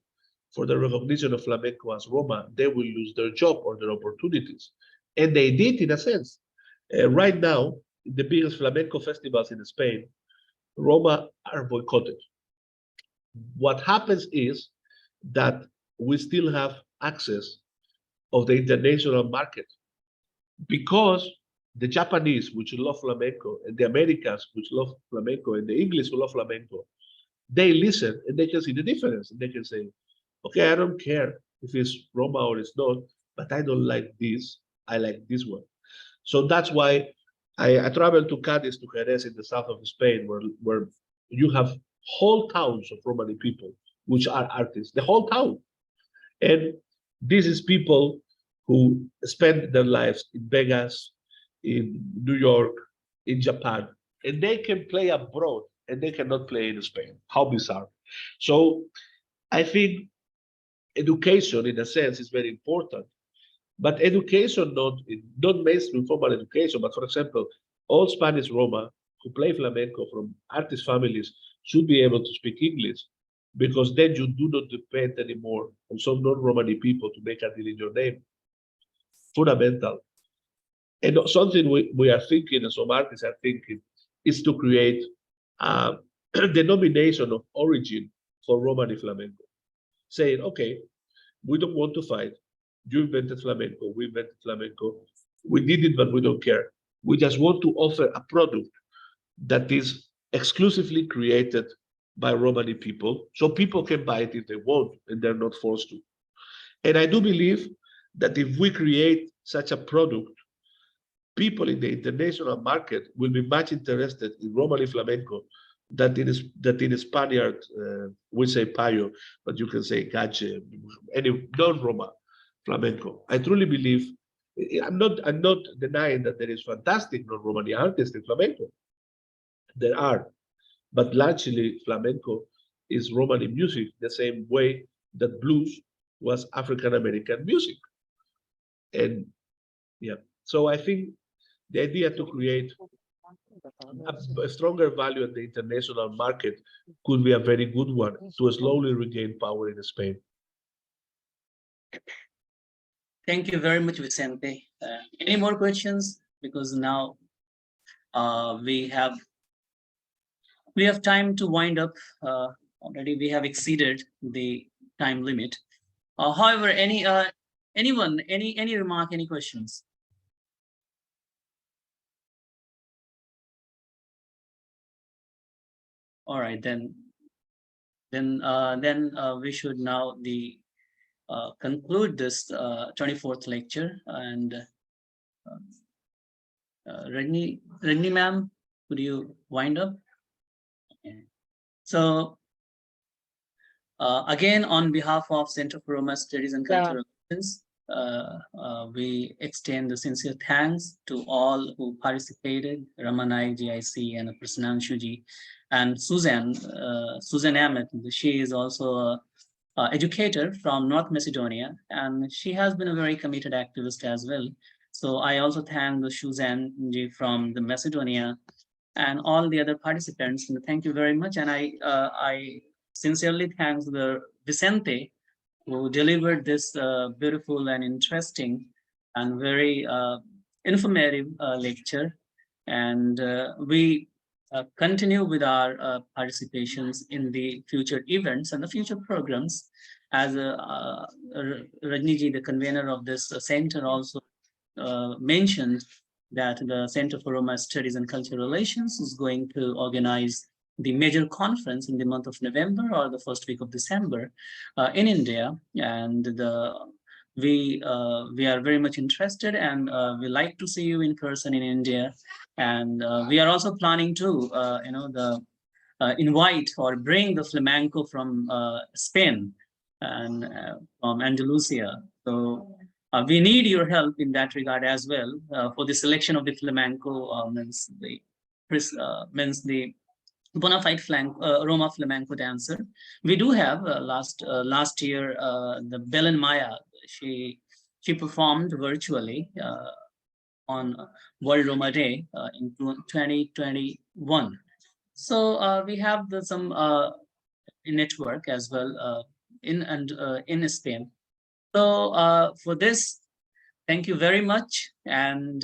for the recognition of flamenco as Roma, they will lose their job or their opportunities. And they did in a sense. Right now, the biggest flamenco festivals in Spain, Roma are boycotted. What happens is that we still have access of the international market because the Japanese, which love flamenco, and the Americans, which love flamenco, and the English who love flamenco, they listen and they can see the difference. And they can say, okay, I don't care if it's Roma or it's not, but I don't like this. I like this one. So that's why I traveled to Cadiz, to Jerez in the south of Spain, where you have whole towns of Romani people, which are artists, the whole town. And this is people who spend their lives in Vegas, in New York, in Japan, and they can play abroad and they cannot play in Spain. How bizarre. So I think education, in a sense, is very important. But education, not mainstream formal education, but for example, all Spanish Roma who play flamenco from artist families should be able to speak English, because then you do not depend anymore on some non-Romani people to make a deal in your name. Fundamental. And something we are thinking, and some artists are thinking, is to create a denomination of origin for Romani flamenco, saying, okay, we don't want to fight. You invented flamenco, we invented flamenco. We did it, but we don't care. We just want to offer a product that is exclusively created by Romani people, so people can buy it if they want, and they're not forced to. And I do believe that if we create such a product, people in the international market will be much interested in Romani flamenco that in Spaniard we say payo, but you can say gache, any non-Roma flamenco. I truly believe, I'm not denying that there is fantastic non-Romani artists in flamenco. There are, but largely flamenco is Romani music, the same way that blues was African American music. And yeah, so I think the idea to create a stronger value at the international market could be a very good one to slowly regain power in Spain. Thank you very much, Vicente. Any more questions? Because now we have time to wind up. Already we have exceeded the time limit. However, anyone, any remark, any questions? All right, then we should now conclude this 24th lecture. And Rajni ma'am, could you wind up? Okay. So again, on behalf of Center for Roma Studies and Cultural Relations, we extend the sincere thanks to all who participated, Ramani, GIC, and Prasnanshuji, and Susan Ahmed. She is also an educator from North Macedonia, and she has been a very committed activist as well. So I also thank the Susan from the Macedonia and all the other participants. And thank you very much. And I sincerely thank the Vicente, who delivered this beautiful and interesting and very informative lecture. and we continue with our participations in the future events and the future programs. As Rajniji, the convener of this center, also mentioned that the Center for Roma Studies and Cultural Relations is going to organize the major conference in the month of November or the first week of December in India, and we are very much interested, and we like to see you in person in India, and we are also planning to invite or bring the flamenco from Spain and from Andalusia. So we need your help in that regard as well for the selection of the flamenco, means the bona fide Roma flamenco dancer. We do have last year the Belen Maya. She performed virtually on World Roma Day in 2021. So we have some network as well in Spain. So for this, thank you very much, and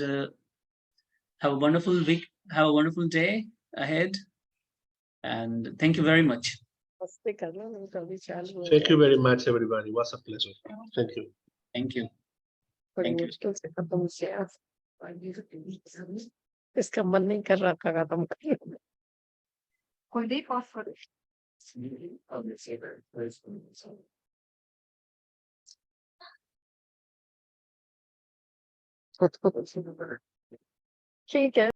have a wonderful week. Have a wonderful day ahead, and thank you very much. Thank you very much, everybody. It was a pleasure. Thank you. Thank you. बड़ी Thank you. मुश्किल से खत्म से इसका मन नहीं कर रहा था खत्म कर कोई नहीं पास करे ठीक है